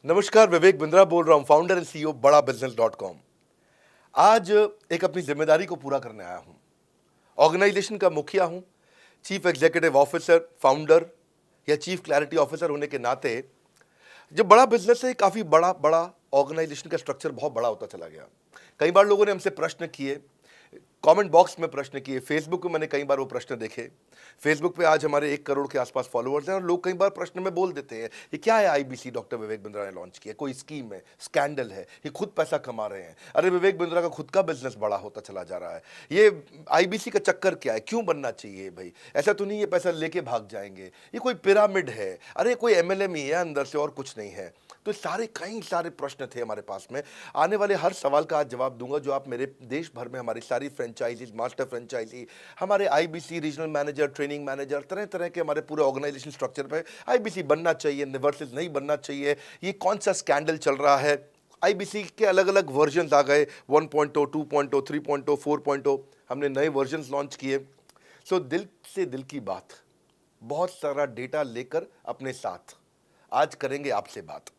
नमस्कार, विवेक बिंद्रा बोल रहा हूं, फाउंडर एंड सीईओ बड़ा बिजनेस .com। आज एक अपनी जिम्मेदारी को पूरा करने आया हूं। ऑर्गेनाइजेशन का मुखिया हूं, चीफ एग्जीक्यूटिव ऑफिसर, फाउंडर या चीफ क्लैरिटी ऑफिसर होने के नाते जब बड़ा बिजनेस है, काफी बड़ा बड़ा ऑर्गेनाइजेशन का स्ट्रक्चर बहुत बड़ा होता चला गया। कई बार लोगों ने हमसे प्रश्न किए, कमेंट बॉक्स में प्रश्न किए, फेसबुक पे मैंने कई बार वो प्रश्न देखे। फेसबुक पे आज हमारे 1 करोड़ के आसपास फॉलोअर्स हैं और लोग कई बार प्रश्न में बोल देते हैं, ये क्या है आईबीसी डॉक्टर विवेक बिंद्रा ने लॉन्च किया, कोई स्कीम है, स्कैंडल है, ये खुद पैसा कमा रहे हैं। अरे विवेक बिंद्रा का खुद का बिजनेस बड़ा होता चला जा रहा है, ये आईबीसी का चक्कर क्या है, क्यों बनना चाहिए भाई, ऐसा तो नहीं ये पैसा लेके भाग जाएंगे, ये कोई पिरामिड है, अरे कोई एमएलएम ही है अंदर से और कुछ नहीं है। तो सारे कई सारे प्रश्न थे हमारे पास में। आने वाले हर सवाल का आज जवाब दूंगा जो आप मेरे देश भर में हमारी सारी फ्रेंचाइजीज, मास्टर फ्रेंचाइजी, हमारे IBC regional manager, training manager, तरह तरह के हमारे पूरे ऑर्गेनाइजेशन स्ट्रक्चर पे आईबीसी बनना चाहिए, वर्सेस नहीं बनना चाहिए, ये कौन सा स्कैंडल चल रहा है। आईबीसी के अलग अलग वर्जन आ गए, 1.0, 2.0, 3.0, 4.0, हमने नए वर्जन लॉन्च किए। सो दिल से दिल की बात, बहुत सारा डेटा लेकर अपने साथ आज करेंगे आपसे बात।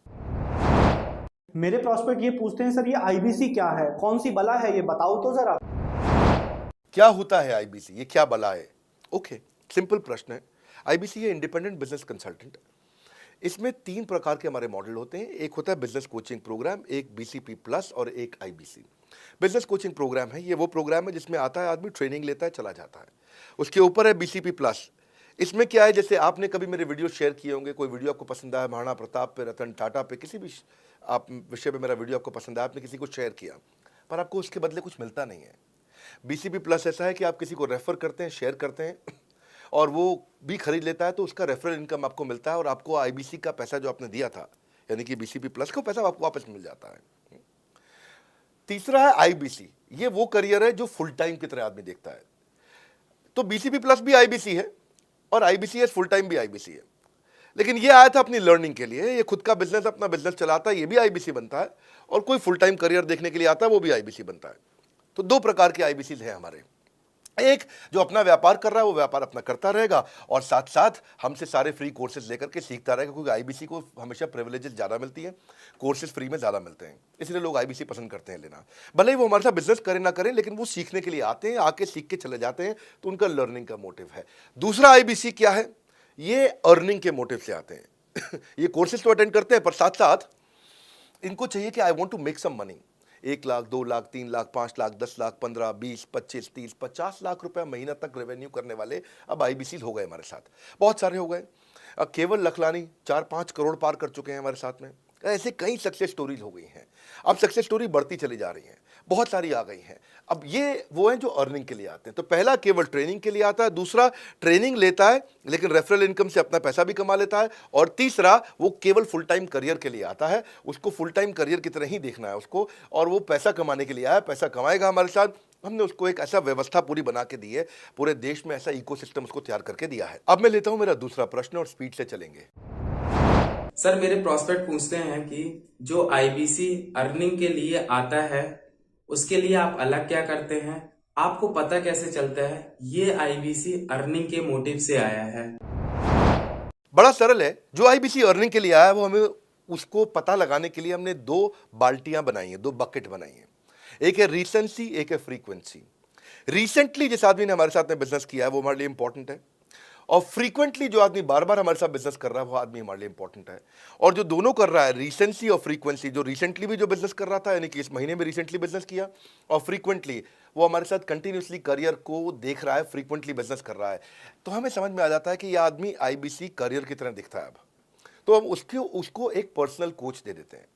मेरे प्रॉस्पेक्ट ये पूछते हैं, सर ये आईबीसी क्या है, कौन सी बला है, ये बताओ तो जरा। क्या होता है आईबीसी, ये क्या बला है? ओके, सिंपल प्रश्न है। आईबीसी है इंडिपेंडेंट बिजनेस कंसल्टेंट। इसमें 3 प्रकार के हमारे मॉडल होते हैं। एक होता है बिजनेस कोचिंग प्रोग्राम, एक बीसीपी प्लस और एक आईबीसी। बिजनेस कोचिंग प्रोग्राम है, ये वो प्रोग्राम है जिसमें आता है आदमी, ट्रेनिंग लेता है, चला जाता है। उसके ऊपर है बीसीपी प्लस। इसमें क्या है, जैसे आपने कभी मेरे वीडियो शेयर किए होंगे, कोई वीडियो आपको पसंद आया, महाराणा प्रताप पे, रतन टाटा पे, किसी भी आप विषय पे मेरा वीडियो आपको पसंद आया, आपने किसी को शेयर किया, पर आपको उसके बदले कुछ मिलता नहीं है। बीसीपी प्लस ऐसा है कि आप किसी को रेफर करते हैं, शेयर करते हैं और वो भी खरीद लेता है, तो उसका रेफरल इनकम आपको मिलता है और आपको आईबीसी का पैसा जो आपने दिया था, यानी कि बीसीपी प्लस का पैसा आपको वापस मिल जाता है। तीसरा है आईबीसी। ये वो करियर है जो फुल टाइम की तरह आदमी देखता है। तो बीसीपी प्लस भी आईबीसी है और आईबीसी फुल टाइम भी आईबीसी है। लेकिन ये आया था अपनी लर्निंग के लिए, ये खुद का बिजनेस, अपना बिजनेस चलाता है, ये भी आईबीसी बनता है, और कोई फुल टाइम करियर देखने के लिए आता है, वो भी आईबीसी बनता है। तो 2 प्रकार के आईबीसी हैं हमारे। एक जो अपना व्यापार कर रहा है वो व्यापार अपना करता रहेगा और साथ साथ हमसे सारे फ्री कोर्सेज लेकर के सीखता रहेगा, क्योंकि आईबीसी को हमेशा प्रिविलेजेस ज़्यादा मिलती है, कोर्सेज फ्री में ज़्यादा मिलते हैं, इसलिए लोग आईबीसी पसंद करते हैं लेना। भले ही वो हमारे साथ बिजनेस करें ना करें, लेकिन वो सीखने के लिए आते हैं, आके सीख के चले जाते हैं, तो उनका लर्निंग का मोटिव है। दूसरा आईबीसी क्या है, ये अर्निंग के मोटिव से आते हैं। ये कोर्सेज तो अटेंड करते हैं, पर साथ साथ इनको चाहिए कि I want to make some money. 1 lakh, 2 lakh, 3 lakh, 5 lakh, 10 lakh, 15, 20, 25, 30, 50 lakh रुपए महीना तक रेवेन्यू करने वाले अब आईबीसी हो गए हमारे साथ, बहुत सारे हो गए। केवल लखलानी 4-5 करोड़ पार कर चुके हैं हमारे साथ में। ऐसे कई सक्सेस स्टोरीज हो गई हैं। अब सक्सेस स्टोरी बढ़ती चली जा रही हैं, बहुत सारी आ गई हैं। अब ये वो हैं जो अर्निंग के लिए आते हैं। तो पहला केवल ट्रेनिंग के लिए आता है, दूसरा ट्रेनिंग लेता है लेकिन रेफरल इनकम से अपना पैसा भी कमा लेता है, और तीसरा वो केवल फुल टाइम करियर के लिए आता है, उसको फुल टाइम करियर की तरह ही देखना है उसको, और वो पैसा कमाने के लिए आया, पैसा कमाएगा हमारे साथ। हमने उसको एक ऐसा व्यवस्था पूरी बना के दी है, पूरे देश में ऐसा इकोसिस्टम उसको तैयार करके दिया है। अब मैं लेता हूं मेरा दूसरा प्रश्न और स्पीड से चलेंगे। सर मेरे प्रॉस्पेक्ट पूछते हैं कि जो आईबीसी अर्निंग के लिए आता है उसके लिए आप अलग क्या करते हैं, आपको पता कैसे चलता है ये आईबीसी अर्निंग के मोटिव से आया है? बड़ा सरल है, जो आईबीसी अर्निंग के लिए आया है वो हमें उसको पता लगाने के लिए हमने 2 बाल्टियां बनाई हैं, 2 बकेट बनाई हैं। एक है रीसेंसी, एक है फ्रीक्वेंसी। रिसेंटली जिस आदमी ने हमारे साथ में बिजनेस किया है वो हमारे लिए इंपॉर्टेंट है, और फ्रीक्वेंटली जो आदमी बार बार हमारे साथ बिजनेस कर रहा है वो आदमी हमारे लिए इंपॉर्टेंट है। और जो दोनों कर रहा है, रिसेंसी और फ्रीक्वेंसी, जो रिसेंटली भी जो बिजनेस कर रहा था, यानी कि इस महीने में रिसेंटली बिजनेस किया, और फ्रीक्वेंटली वो हमारे साथ कंटिन्यूसली करियर को देख रहा है, फ्रीक्वेंटली बिजनेस कर रहा है, तो हमें समझ में आ जाता है कि यह आदमी आईबीसी करियर की तरह दिखता है। अब तो हम उसको एक पर्सनल कोच दे देते हैं,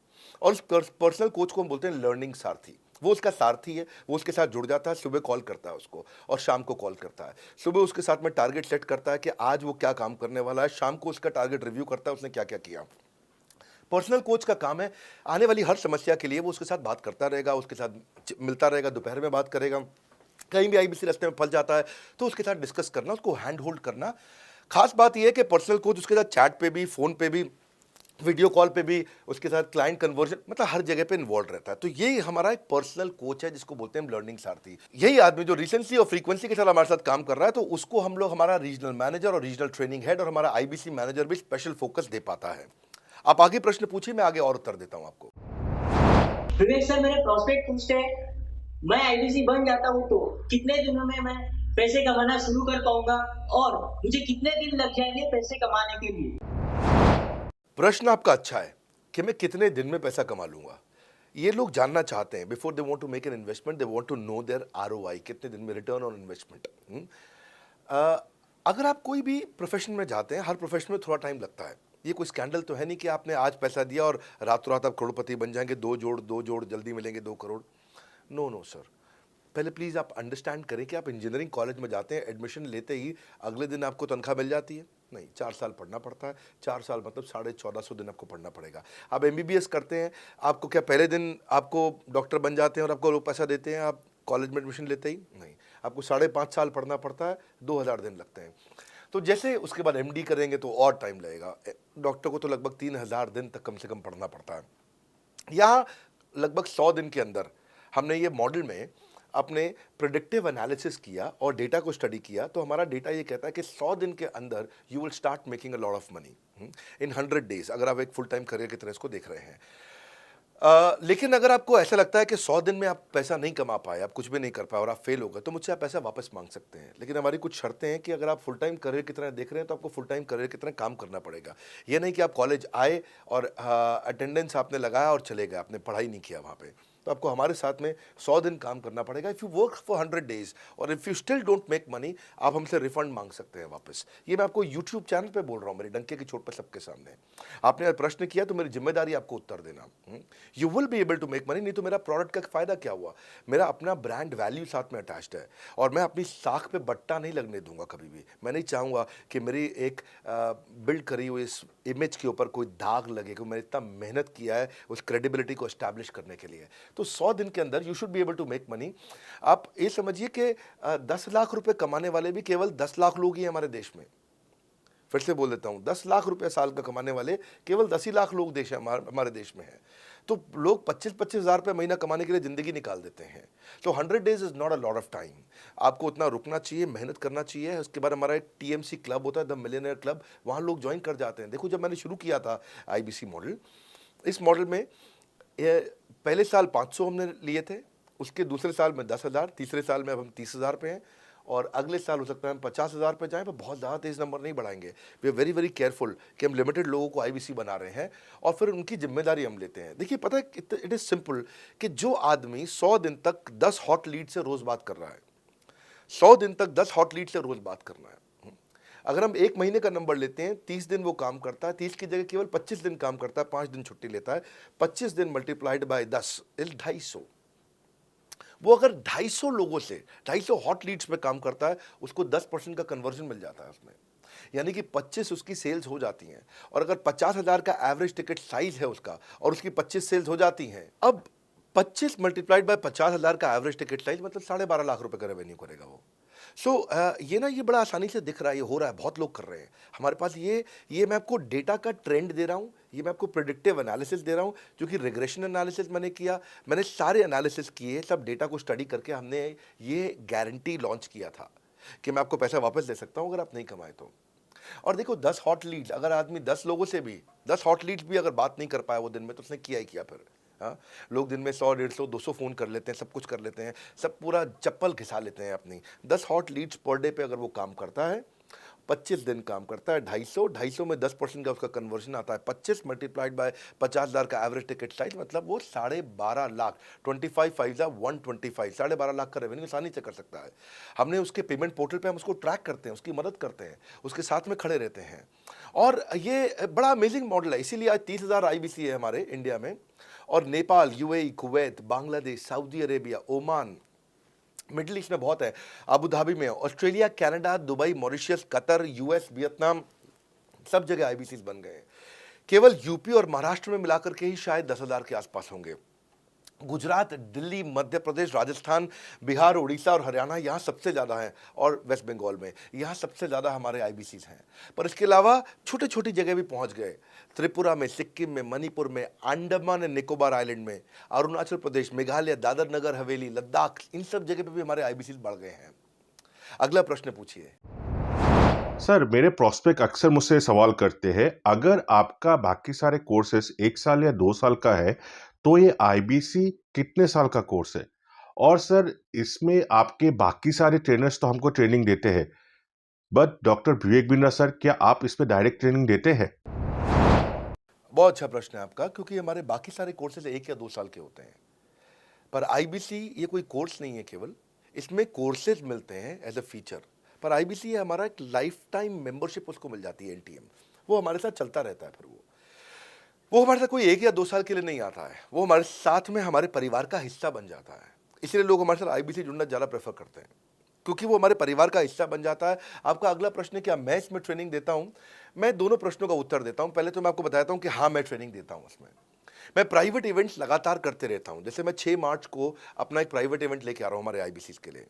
और उस पर्सनल कोच को हम बोलते हैं लर्निंग सारथी। वो उसका सारथी है, वो उसके साथ जुड़ जाता है, सुबह कॉल करता है उसको और शाम को कॉल करता है। सुबह उसके साथ में टारगेट सेट करता है कि आज वो क्या काम करने वाला है, शाम को उसका टारगेट रिव्यू करता है उसने क्या क्या किया। पर्सनल कोच का काम है आने वाली हर समस्या के लिए वो उसके साथ बात करता रहेगा, उसके साथ मिलता रहेगा, दोपहर में बात करेगा, कहीं भी आईबीसी रास्ते में फंस जाता है तो उसके साथ डिस्कस करना, उसको हैंड होल्ड करना। खास बात यह है कि पर्सनल कोच उसके साथ चैट पे भी, फोन पे भी, वीडियो कॉल पे भी, उसके साथ क्लाइंट कन्वर्जन, मतलब हर जगह पे इन्वॉल्व रहता है। तो ये हमारा एक पर्सनल कोच है जिसको बोलते हैं लर्निंग सारथी। यही आदमी जो रिसेंसी और फ्रीक्वेंसी के साथ हमारे साथ काम कर रहा है, तो उसको हम लोग हमारा रीजनल मैनेजर और रीजनल ट्रेनिंग हेड और हमारा आईबीसी मैनेजर भी स्पेशल फोकस दे पाता है। आप आगे प्रश्न पूछिए, मैं आगे और उत्तर देता हूं आपको। विवेक सर, मेरे प्रोस्पेक्ट पूछते हैं, मैं आईबीसी बन जाता हूँ तो कितने दिनों में मैं पैसे कमाना शुरू कर पाऊंगा और मुझे कितने दिन लग जाएंगे पैसे कमाने के लिए? प्रश्न आपका अच्छा है कि मैं कितने दिन में पैसा कमा लूंगा। ये लोग जानना चाहते हैं, before they want to make an investment, they want to know their ROI, कितने दिन में रिटर्न ऑन इन्वेस्टमेंट। अगर आप कोई भी प्रोफेशन में जाते हैं, हर प्रोफेशन में थोड़ा टाइम लगता है। ये कोई स्कैंडल तो है नहीं कि आपने आज पैसा दिया और रातों रात आप करोड़पति बन जाएंगे, दो जोड़ जल्दी मिलेंगे 2 करोड़। नो नो सर, पहले प्लीज़ आप अंडरस्टैंड करें कि आप इंजीनियरिंग कॉलेज में जाते हैं, एडमिशन लेते ही अगले दिन आपको तनख्वाह मिल जाती है? नहीं, 4 साल पढ़ना पड़ता है। 4 साल मतलब 1450 दिन आपको पढ़ना पड़ेगा। आप एमबीबीएस करते हैं, आपको क्या पहले दिन आपको डॉक्टर बन जाते हैं और आपको लोग पैसा देते हैं आप कॉलेज में एडमिशन लेते ही? नहीं, आपको 5.5 साल पढ़ना पड़ता है, 2000 दिन लगते हैं। तो जैसे उसके बाद एमडी करेंगे तो और टाइम लगेगा। डॉक्टर को तो लगभग 3000 दिन तक कम से कम पढ़ना पड़ता है। यहाँ लगभग 100 दिन के अंदर हमने ये मॉडल में अपने प्रेडिक्टिव एनालिसिस किया और डेटा को स्टडी किया, तो हमारा डेटा ये कहता है कि 100 दिन के अंदर you will start making a lot of money in 100 days, अगर आप एक फुल टाइम करियर की तरह इसको देख रहे हैं। लेकिन अगर आपको ऐसा लगता है कि 100 दिन में आप पैसा नहीं कमा पाए, आप कुछ भी नहीं कर पाए और आप फेल हो गए, तो मुझसे आप पैसा वापस मांग सकते हैं। लेकिन हमारी कुछ शर्तें हैं कि अगर आप फुल टाइम करियर की तरह देख रहे हैं तो आपको फुल टाइम करियर की तरह काम करना पड़ेगा। ये नहीं कि आप कॉलेज आए और अटेंडेंस आपने लगाया और चले गए, आपने पढ़ाई नहीं किया वहाँ पे। तो आपको हमारे साथ में 100 दिन काम करना पड़ेगा। If you work for 100 days और if you still don't make money, आप हमसे रिफंड मांग सकते हैं वापस। ये मैं आपको यूट्यूब चैनल पे बोल रहा हूँ, मेरी डंके की चोट पर सबके सामने। आपने प्रश्न किया तो मेरी जिम्मेदारी आपको उत्तर देना। You will be able to make money, नहीं तो मेरा प्रोडक्ट का फ़ायदा क्या हुआ? मेरा अपना ब्रांड वैल्यू साथ में अटैच्ड है और मैं अपनी साख पे बट्टा नहीं लगने दूंगा कभी भी। मैं नहीं चाहूँगा कि मेरी एक बिल्ड करी हुई इस इमेज के ऊपर कोई दाग लगे, क्योंकि मैंने इतना मेहनत किया है उस क्रेडिबिलिटी को एस्टैब्लिश करने के लिए। तो 100 दिन के अंदर you should be able to make money. आप ये समझिए कि 10 लाख रुपए कमाने वाले भी केवल 10 लाख लोग ही हैं हमारे देश में। फिर से बोल देता हूं, 10 लाख रुपए साल का कमाने वाले केवल 10 ही लाख लोग देश हमारे देश में हैं। तो लोग 25-25 हज़ार रुपये महीना कमाने के लिए ज़िंदगी निकाल देते हैं। तो 100 days is not a lot of time. आपको उतना रुकना चाहिए, मेहनत करना चाहिए। उसके बाद हमारा एक टीएमसी क्लब होता है, द मिलियनेयर क्लब, वहाँ लोग ज्वाइन कर जाते हैं। देखो, जब मैंने शुरू किया था आईबीसी मॉडल, इस मॉडल में पहले साल 500 हमने लिए थे, उसके दूसरे साल में 10,000, तीसरे साल में अब हम 30,000 पे हैं और अगले साल हो सकता है हम 50,000 पे जाएं, पर बहुत ज़्यादा तेज़ नंबर नहीं बढ़ाएंगे। We are very very careful कि हम लिमिटेड लोगों को आईबीसी बना रहे हैं और फिर उनकी जिम्मेदारी हम लेते हैं। देखिए, पता है इट इज़ सिंपल कि जो आदमी 100 दिन तक 10 हॉट लीड से रोज़ बात कर रहा है, 100 दिन तक 10 हॉट लीड से रोज़ बात करना है। अगर हम 1 महीने का नंबर लेते हैं, 30 दिन वो काम करता है, 30 की जगह केवल 25 दिन काम करता है, 5 दिन छुट्टी लेता है, 25 दिन मल्टीप्लाइड बाय 10 इज 250। वो अगर 250 लोगों से 250 हॉट लीड्स पे काम करता है, उसको 10% का कन्वर्जन मिल जाता है उसमें, यानी कि 25 उसकी सेल्स हो जाती हैं। और अगर 50,000 का एवरेज टिकट साइज है उसका और उसकी 25 सेल्स हो जाती हैं, अब 25 मल्टीप्लाइड बाय 50,000 का एवरेज टिकट साइज मतलब 12.5 लाख रुपए का रेवेन्यू करेगा वो। ये बड़ा आसानी से दिख रहा है, ये हो रहा है, बहुत लोग कर रहे हैं हमारे पास। ये मैं आपको डेटा का ट्रेंड दे रहा हूँ, ये मैं आपको प्रेडिक्टिव एनालिसिस दे रहा हूँ, जो कि रिग्रेशन एनालिसिस मैंने किया। मैंने सारे एनालिसिस किए, सब डेटा को स्टडी करके हमने ये गारंटी लॉन्च किया था कि मैं आपको पैसा वापस दे सकता हूँ अगर आप नहीं कमाए तो। और देखो, 10 हॉट लीड, अगर आदमी 10 लोगों से भी 10 हॉट लीड्स भी अगर बात नहीं कर पाया वो दिन में, तो उसने किया ही किया फिर। हाँ, लोग दिन में 100, 150, 200 फ़ोन कर लेते हैं, सब कुछ कर लेते हैं, सब पूरा चप्पल घिसा लेते हैं अपनी। 10 हॉट लीड्स पर डे पे अगर वो काम करता है, 25 दिन काम करता है, 250 में 10% का उसका कन्वर्जन आता है, 25 मल्टीप्लाइड बाय 50,000 का एवरेज टिकट साइज, मतलब वो 12.5 लाख, 25 5 125, 12.5 लाख का रेवेन्यू आसानी से कर सकता है। हमने उसके पेमेंट पोर्टल पे हम उसको ट्रैक करते हैं, उसकी मदद करते हैं, उसके साथ में खड़े रहते हैं। और ये बड़ा अमेजिंग मॉडल है, इसीलिए आज 30,000 आईबीसी है हमारे इंडिया में। और Nepal, UAE, Kuwait, Bangladesh, Saudi Arabia, Oman, middle east में बहुत है, अबू धाबी में, Australia, Canada, Dubai, Mauritius, Qatar, US, Vietnam, सब जगह आईबीसी बन गए हैं। केवल यूपी और महाराष्ट्र में मिलाकर के ही शायद 10,000 के आसपास होंगे। गुजरात, दिल्ली, मध्य प्रदेश, राजस्थान, बिहार, उड़ीसा और हरियाणा, यहाँ सबसे ज़्यादा हैं, और वेस्ट बंगाल में यहाँ सबसे ज़्यादा हमारे आईबीसीज हैं। पर इसके अलावा छोटी छोटी जगह भी पहुँच गए, त्रिपुरा में, सिक्किम में, मणिपुर में, अंडमान एंड निकोबार आइलैंड में, अरुणाचल प्रदेश, मेघालय, दादर नगर हवेली, लद्दाख, इन सब जगह पे भी हमारे आईबीसीज बढ़ गए हैं। अगला प्रश्न पूछिए। सर, मेरे प्रोस्पेक्ट अक्सर मुझसे सवाल करते हैं, अगर आपका बाकी सारे कोर्सेस 1 साल या 2 साल का है, तो ये आईबीसी कितने साल का कोर्स है? और सर, इसमें आपके बाकी सारे ट्रेनर्स तो हमको ट्रेनिंग देते हैं, but doctor Vivek Bindra sir, क्या आप इसमें डायरेक्ट ट्रेनिंग देते हैं? बहुत अच्छा प्रश्न है आपका, क्योंकि हमारे बाकी सारे कोर्सेज 1 या 2 साल के होते हैं। पर आईबीसी ये कोई कोर्स नहीं है केवल, इसमें कोर्सेज मिलते हैं एज अ फीचर। पर आईबीसी ये हमारा एक लाइफ टाइम मेंबरशिप उसको मिल जाती है, एनटीएम। वो हमारे साथ चलता रहता है। फिर वो हमारे साथ कोई 1 या 2 साल के लिए नहीं आता है, वो हमारे साथ में हमारे परिवार का हिस्सा बन जाता है। इसलिए लोग हमारे साथ आईबीसी जुड़ना ज़्यादा प्रेफर करते हैं, क्योंकि वो हमारे परिवार का हिस्सा बन जाता है। आपका अगला प्रश्न है, क्या मैं इसमें ट्रेनिंग देता हूं? मैं दोनों प्रश्नों का उत्तर देता हूं। पहले तो मैं आपको बताता हूं कि हाँ, मैं ट्रेनिंग देता हूं उसमें। मैं प्राइवेट इवेंट्स लगातार करते रहता हूं। जैसे मैं 6 मार्च को अपना एक प्राइवेट इवेंट लेके आ रहा हूं हमारे आईबीसीज के लिए।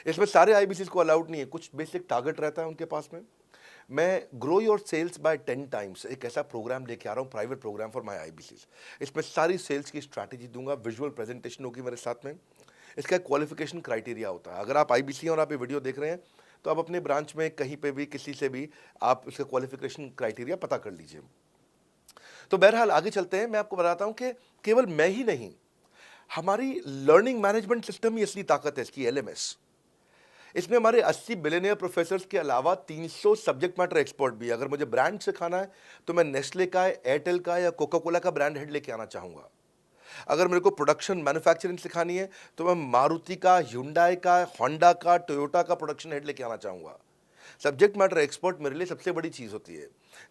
इसमें सारे आईबीसीज को अलाउड नहीं है, कुछ बेसिक टारगेट रहता है उनके पास में। मैं grow your sales by 10 times एक ऐसा प्रोग्राम लेके आ रहा हूँ, private programme for my IBCs. इसमें सारी सेल्स की स्ट्रैटेजी दूंगा, विजुअल प्रेजेंटेशन होगी मेरे साथ में। इसका क्वालिफिकेशन क्राइटेरिया होता है। अगर आप आईबीसी और आप ये वीडियो देख रहे हैं, तो आप अपने ब्रांच में कहीं पे भी किसी से भी आप इसका क्वालिफिकेशन क्राइटेरिया पता कर लीजिए। तो बहरहाल आगे चलते हैं। मैं आपको बताता हूं कि केवल मैं ही नहीं, हमारी लर्निंग मैनेजमेंट सिस्टम ही असली ताकत है इसकी, एलएमएस। इसमें हमारे 80 बिलियनियर प्रोफेसर्स के अलावा 300 सब्जेक्ट मैटर एक्सपर्ट भी। अगर मुझे ब्रांड सिखाना है तो मैं नेस्ले का, एयरटेल का या कोका कोला का ब्रांड हेड लेके आना चाहूँगा। अगर मेरे को प्रोडक्शन मैन्युफैक्चरिंग सिखानी है तो मैं मारुति का, ह्युंडई का, होंडा का, टोयोटा का प्रोडक्शन हेड लेके आना चाहूँगा। सब्जेक्ट मैटर एक्सपर्ट मेरे लिए सबसे बड़ी चीज़ होती है।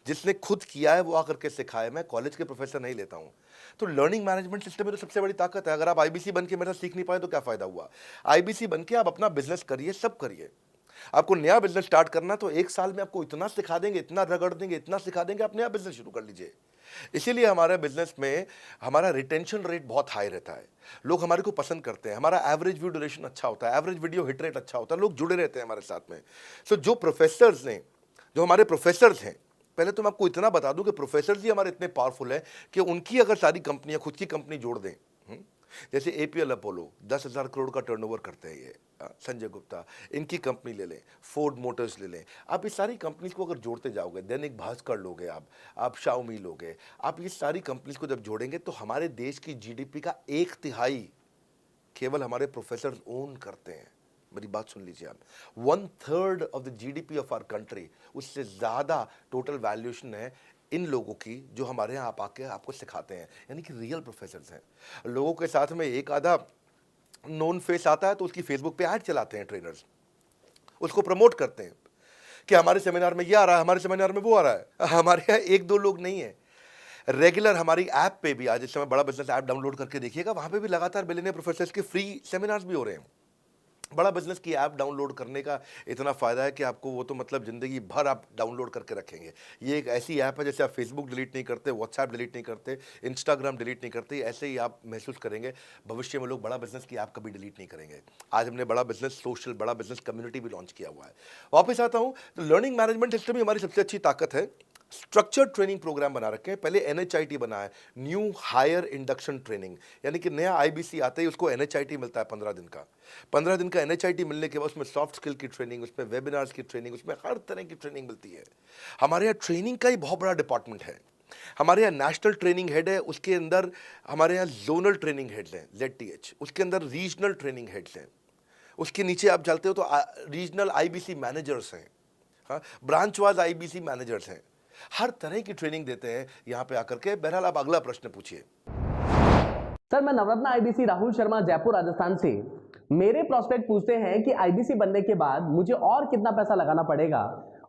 जिसने खुद किया है वो आकर के सिखाए। मैं कॉलेज के प्रोफेसर नहीं लेता हूँ। तो लर्निंग मैनेजमेंट सिस्टम में तो सबसे बड़ी ताकत है। अगर आप आईबीसी बन के मेरे साथ सीख नहीं पाए तो क्या फ़ायदा हुआ? आईबीसी बन के आप अपना बिजनेस करिए, सब करिए। आपको नया बिजनेस स्टार्ट करना तो 1 साल में आपको इतना सिखा देंगे, इतना रगड़ देंगे, इतना सिखा देंगे, आप नया बिजनेस शुरू कर लीजिए। इसीलिए हमारे बिजनेस में हमारा रिटेंशन रेट बहुत हाई रहता है। लोग हमारे को पसंद करते हैं। हमारा एवरेज व्यू ड्यूरेशन अच्छा होता है, एवरेज वीडियो हिट रेट अच्छा होता है, लोग जुड़े रहते हैं हमारे साथ में। सो जो हमारे प्रोफेसर्स हैं, पहले तो मैं आपको इतना बता दूं कि प्रोफेसर्स ही हमारे इतने पावरफुल हैं कि उनकी अगर सारी कंपनियां खुद की कंपनी जोड़ दें, जैसे एपीएल अपोलो 10,000 करोड़ का टर्नओवर करते हैं ये, संजय गुप्ता, इनकी कंपनी ले लें, फोर्ड मोटर्स ले लें। आप इस सारी कंपनीज को अगर जोड़ते जाओगे, दैनिक भास्कर लोगे, आप शाओमी लोगे, आप ये सारी कंपनीज को जब जोड़ेंगे तो हमारे देश की जीडीपी का 1/3 केवल हमारे प्रोफेसर ओन करते हैं। मेरी बात सुन लीजिए आप, 1/3 of the GDP of our country, उससे ज़्यादा टोटल वैल्यूएशन है इन लोगों की जो हमारे यहाँ आप आके आपको सिखाते हैं, यानी कि रियल प्रोफेसर्स हैं। लोगों के साथ में एक आधा नोन फेस आता है तो उसकी फेसबुक पे ऐड चलाते हैं ट्रेनर्स, उसको प्रमोट करते हैं कि हमारे सेमिनार में ये आ रहा है, हमारे सेमिनार में वो आ रहा है। हमारे यहाँ 1-2 लोग नहीं है, रेगुलर हमारी ऐप पे भी, आज इस समय बड़ा बिजनेस ऐप डाउनलोड करके देखिएगा, वहाँ पे भी लगातार बिलियनियर प्रोफेसर्स के फ्री सेमिनार्स भी हो रहे हैं। बड़ा बिजनेस की ऐप डाउनलोड करने का इतना फ़ायदा है कि आपको वो तो मतलब ज़िंदगी भर आप डाउनलोड करके रखेंगे। ये एक ऐसी ऐप है जैसे आप फेसबुक डिलीट नहीं करते, व्हाट्सएप डिलीट नहीं करते, इंस्टाग्राम डिलीट नहीं करते, ऐसे ही आप महसूस करेंगे। भविष्य में लोग बड़ा बिजनेस की ऐप कभी डिलीट नहीं करेंगे। आज हमने बड़ा बिजनेस सोशल, बड़ा बिजनेस कम्युनिटी भी लॉन्च किया हुआ है। वापस आता हूँ, तो लर्निंग मैनेजमेंट सिस्टम ही हमारी सबसे अच्छी ताकत है। स्ट्रक्चर्ड ट्रेनिंग प्रोग्राम बना रखे हैं। पहले एनएचआईटी बना है, न्यू हायर इंडक्शन ट्रेनिंग, यानी कि नया आईबीसी आता है उसको एनएचआईटी मिलता है 15 दिन का। 15 दिन का एनएचआईटी मिलने के बाद उसमें सॉफ्ट स्किल की ट्रेनिंग, उसमें वेबिनार्स की ट्रेनिंग, उसमें हर तरह की ट्रेनिंग मिलती है। हमारे यहाँ ट्रेनिंग का ही बहुत बड़ा डिपार्टमेंट है। हमारे यहाँ नेशनल ट्रेनिंग हेड है, उसके अंदर हमारे यहाँ जोनल ट्रेनिंग हेड्स हैं, ZTH, उसके अंदर रीजनल ट्रेनिंग हेड्स हैं, उसके नीचे आप चलते हो तो रीजनल आईबीसी मैनेजर्स हैं, हाँ, ब्रांच वाइज आईबीसी मैनेजर्स हैं। हर तरह की ट्रेनिंग देते हैं यहाँ पे आकर के। बहरहाल आप अगला प्रश्न पूछिए। सर, मैं नवरत्न आईबीसी राहुल शर्मा, जयपुर राजस्थान से। मेरे प्रोस्पेक्ट पूछते हैं कि आईबीसी बनने के बाद मुझे और कितना पैसा लगाना पड़ेगा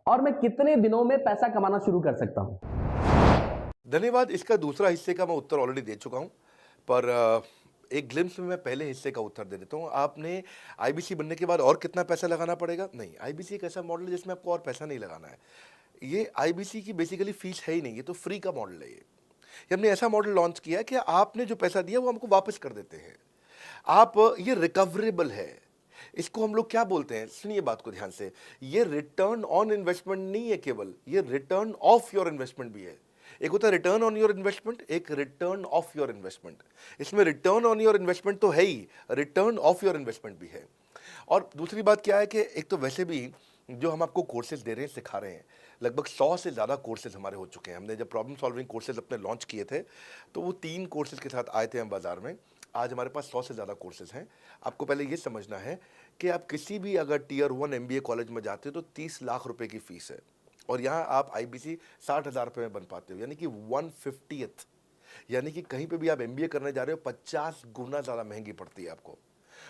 और मैं कितने दिनों में पैसा कमाना शुरू कर सकता हूं? धन्यवाद। इसका दूसरा हिस्से का मैं उत्तर ऑलरेडी दे चुका हूं, पर एक ग्लिम्स में मैं पहले हिस्से का उत्तर दे देता हूं। आपने आईबीसी बनने के बाद और कितना पैसा लगाना पड़ेगा? नहीं, आईबीसी एक ऐसा मॉडल है जिसमें आपको और पैसा नहीं लगाना है। ये आईबीसी की बेसिकली फीस है ही नहीं, ये तो फ्री का मॉडल है। ये हमने ऐसा मॉडल लॉन्च किया है कि आपने जो पैसा दिया वो हमको वापस कर देते हैं। ये रिकवरेबल है। इसको हम लोग क्या बोलते हैं, सुनिए बात को ध्यान से, ये रिटर्न ऑन इन्वेस्टमेंट नहीं है केवल, ये रिटर्न ऑफ योर इन्वेस्टमेंट भी है। एक होता है रिटर्न ऑन योर इन्वेस्टमेंट, एक रिटर्न ऑफ योर इन्वेस्टमेंट। इसमें रिटर्न ऑन योर इन्वेस्टमेंट तो है ही, रिटर्न ऑफ योर इन्वेस्टमेंट भी है। और दूसरी बात क्या है कि एक तो वैसे भी जो हम आपको कोर्सेज दे रहे हैं, सिखा रहे हैं, लगभग 100 से ज़्यादा कोर्सेज हमारे हो चुके हैं। हमने जब प्रॉब्लम सॉल्विंग कोर्सेज अपने लॉन्च किए थे तो वो 3 कोर्सेज के साथ आए थे हम बाज़ार में। आज हमारे पास 100 से ज़्यादा कोर्सेज हैं। आपको पहले ये समझना है कि आप किसी भी अगर टियर 1 MBA कॉलेज में जाते हो तो 30 लाख रुपए की फ़ीस है, और यहाँ आप IBC 60,000 रुपये में बन पाते हो, यानी कि 1/50th। यानी कि कहीं पे भी आप MBA करने जा रहे हो 50 गुना ज़्यादा महंगी पड़ती है आपको।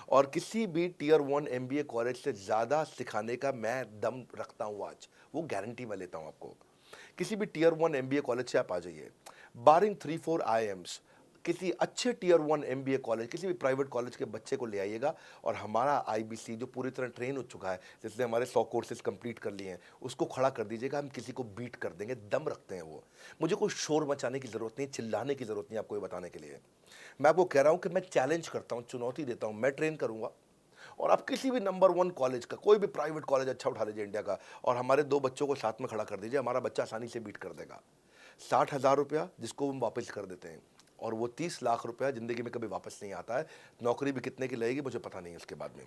और किसी भी टियर 1 MBA कॉलेज से ज़्यादा सिखाने का मैं दम रखता हूँ आज, वो गारंटी मैं लेता हूँ आपको। किसी भी टियर 1 MBA कॉलेज से आप आ जाइए, बारिंग 3-4 IIMs, किसी अच्छे टियर 1 MBA कॉलेज, किसी भी प्राइवेट कॉलेज के बच्चे को ले आइएगा, और हमारा IBC जो पूरी तरह ट्रेन हो चुका है, जिसने हमारे 100 कोर्सेज कंप्लीट कर लिए हैं, उसको खड़ा कर दीजिएगा, हम किसी को बीट कर देंगे, दम रखते हैं वो। मुझे कोई शोर मचाने की ज़रूरत नहीं, चिल्लाने की ज़रूरत नहीं आपको ये बताने के लिए। मैं आपको कह रहा हूँ कि मैं चैलेंज करता हूँ, चुनौती देता हूँ, मैं ट्रेन करूँगा, और आप किसी भी नंबर 1 कॉलेज का, कोई भी प्राइवेट कॉलेज अच्छा उठा लीजिए इंडिया का, और हमारे 2 बच्चों को साथ में खड़ा कर दीजिए, हमारा बच्चा आसानी से बीट कर देगा। 60,000 रुपया जिसको हम वापस कर देते हैं, और वो 30 लाख रुपया ज़िंदगी में कभी वापस नहीं आता है। नौकरी भी कितने की लगेगी मुझे पता नहीं है उसके बाद में।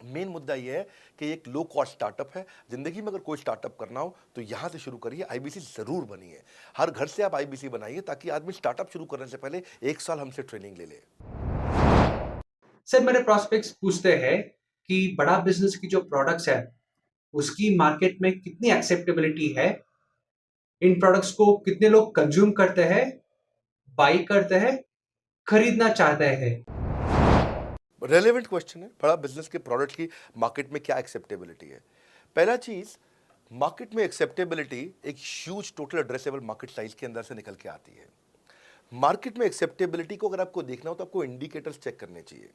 मेन मुद्दा ये है कि एक लो कॉस्ट स्टार्टअप है। ज़िंदगी में अगर कोई स्टार्टअप करना हो तो यहाँ से शुरू करिए, IBC ज़रूर बनिए। हर घर से आप IBC बनाइए, ताकि आदमी स्टार्टअप शुरू करने से पहले 1 साल हमसे ट्रेनिंग ले ले। सर मेरे प्रोस्पेक्ट्स पूछते हैं कि बड़ा बिजनेस की जो प्रोडक्ट्स है उसकी मार्केट में कितनी एक्सेप्टेबिलिटी है, इन प्रोडक्ट्स को कितने लोग कंज्यूम करते हैं, बाई करते हैं, खरीदना चाहते हैं। रेलेवेंट क्वेश्चन है। बड़ा बिजनेस के प्रोडक्ट की मार्केट में क्या एक्सेप्टेबिलिटी है? पहला चीज़, मार्केट में एक्सेप्टेबिलिटी एक huge total addressable market size के अंदर से निकल के आती है। मार्केट में एक्सेप्टेबिलिटी को अगर आपको देखना हो तो आपको इंडिकेटर्स चेक करने चाहिए।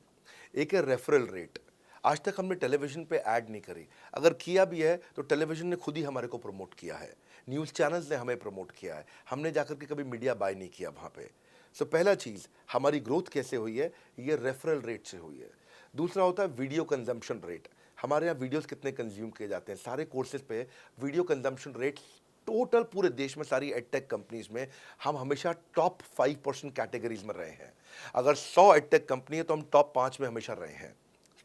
एक है रेफरल रेट। आज तक हमने टेलीविजन पे ऐड नहीं करी, अगर किया भी है तो टेलीविजन ने खुद ही हमारे को प्रमोट किया है, न्यूज़ चैनल्स ने हमें प्रमोट किया है, हमने जाकर के कभी मीडिया बाय नहीं किया वहाँ पे। सो पहला चीज़, हमारी ग्रोथ कैसे हुई है, ये रेफरल रेट से हुई है। दूसरा होता है वीडियो कंजम्पशन रेट। हमारे यहाँ वीडियोस कितने कंज्यूम किए जाते हैं, सारे कोर्सेज पे वीडियो कंजम्पशन रेट टोटल पूरे देश में सारी एडटेक कंपनीज में हम हमेशा टॉप 5% कैटेगरीज में रहे हैं। अगर 100 एडटेक कंपनी है तो हम टॉप 5 में हमेशा रहे हैं।